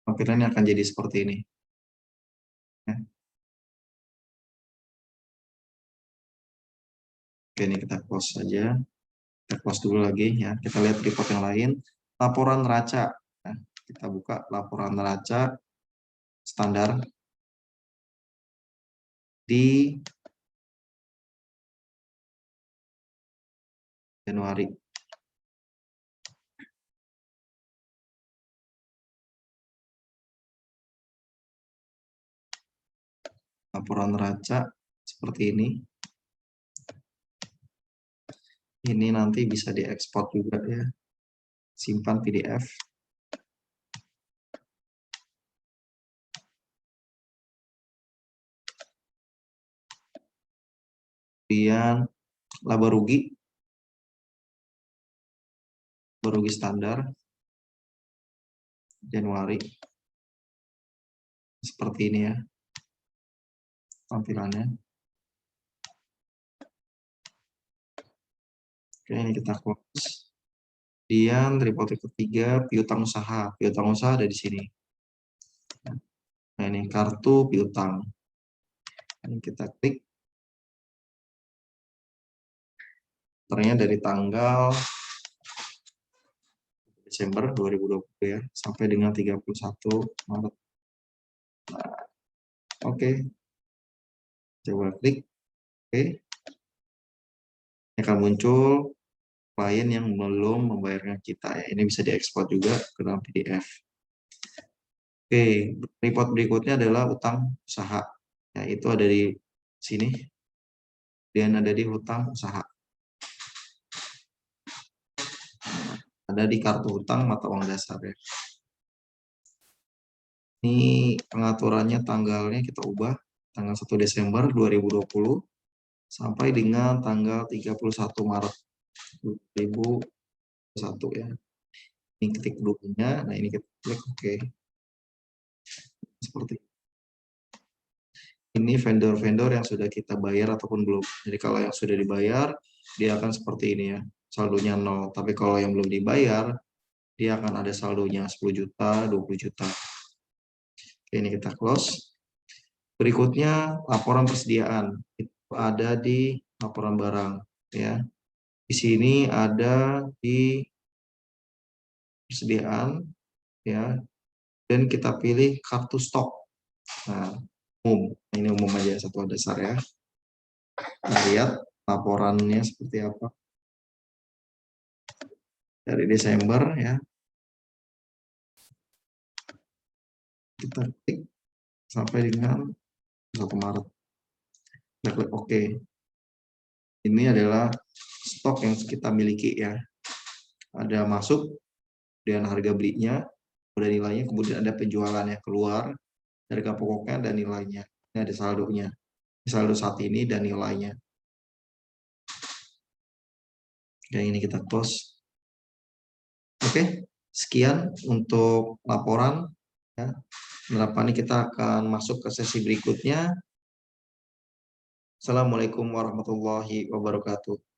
Tampilannya akan jadi seperti ini. Ya. Oke, ini kita close saja. Kita Kita close dulu lagi ya. Kita lihat report yang lain. Laporan neraca. Nah, kita buka laporan neraca standar di Januari. Laporan neraca seperti ini. Ini nanti bisa diekspor juga ya. Simpan PDF. Kemudian laba rugi standar Januari. Seperti ini ya tampilannya. Oke, ini kita close. Kemudian report ketiga, piutang usaha. Piutang usaha ada di sini. Nah, ini kartu piutang. Ini kita klik. Ternyata dari tanggal Desember 2020 ya, sampai dengan 31 Maret. Nah, oke. Coba klik. Oke. Ini akan muncul klien yang belum membayarkan kita ya. Ini bisa diekspor juga ke dalam PDF. Oke, report berikutnya adalah utang usaha. Ya, itu ada di sini. Dan ada di hutang usaha. Ada di kartu hutang mata uang dasar ya. Ini pengaturannya tanggalnya kita ubah tanggal 1 Desember 2020 sampai dengan tanggal 31 Maret 2021 ya. Ini ketik dulunya, nah ini kita klik oke. Seperti ini vendor-vendor yang sudah kita bayar ataupun belum. Jadi kalau yang sudah dibayar, dia akan seperti ini ya, saldonya 0. Tapi kalau yang belum dibayar, dia akan ada saldonya 10 juta, 20 juta. Oke, ini kita close. Berikutnya laporan persediaan. Itu ada di laporan barang ya. Di sini ada di persediaan ya. Dan kita pilih kartu stok. Nah, umum. Ini umum aja satuan dasar ya. Kita lihat laporannya seperti apa. Dari Desember ya. Kita klik sampai dengan 1 Maret. Kita klik OK. Ini adalah stok yang kita miliki ya. Ada masuk dan harga belinya, ada nilainya, kemudian ada penjualannya keluar, harga pokoknya dan nilainya. Ini ada saldonya. Saldo saat ini dan nilainya. Yang ini kita close. Oke, sekian untuk laporan. Ya. Harapannya kita akan masuk ke sesi berikutnya. Assalamualaikum warahmatullahi wabarakatuh.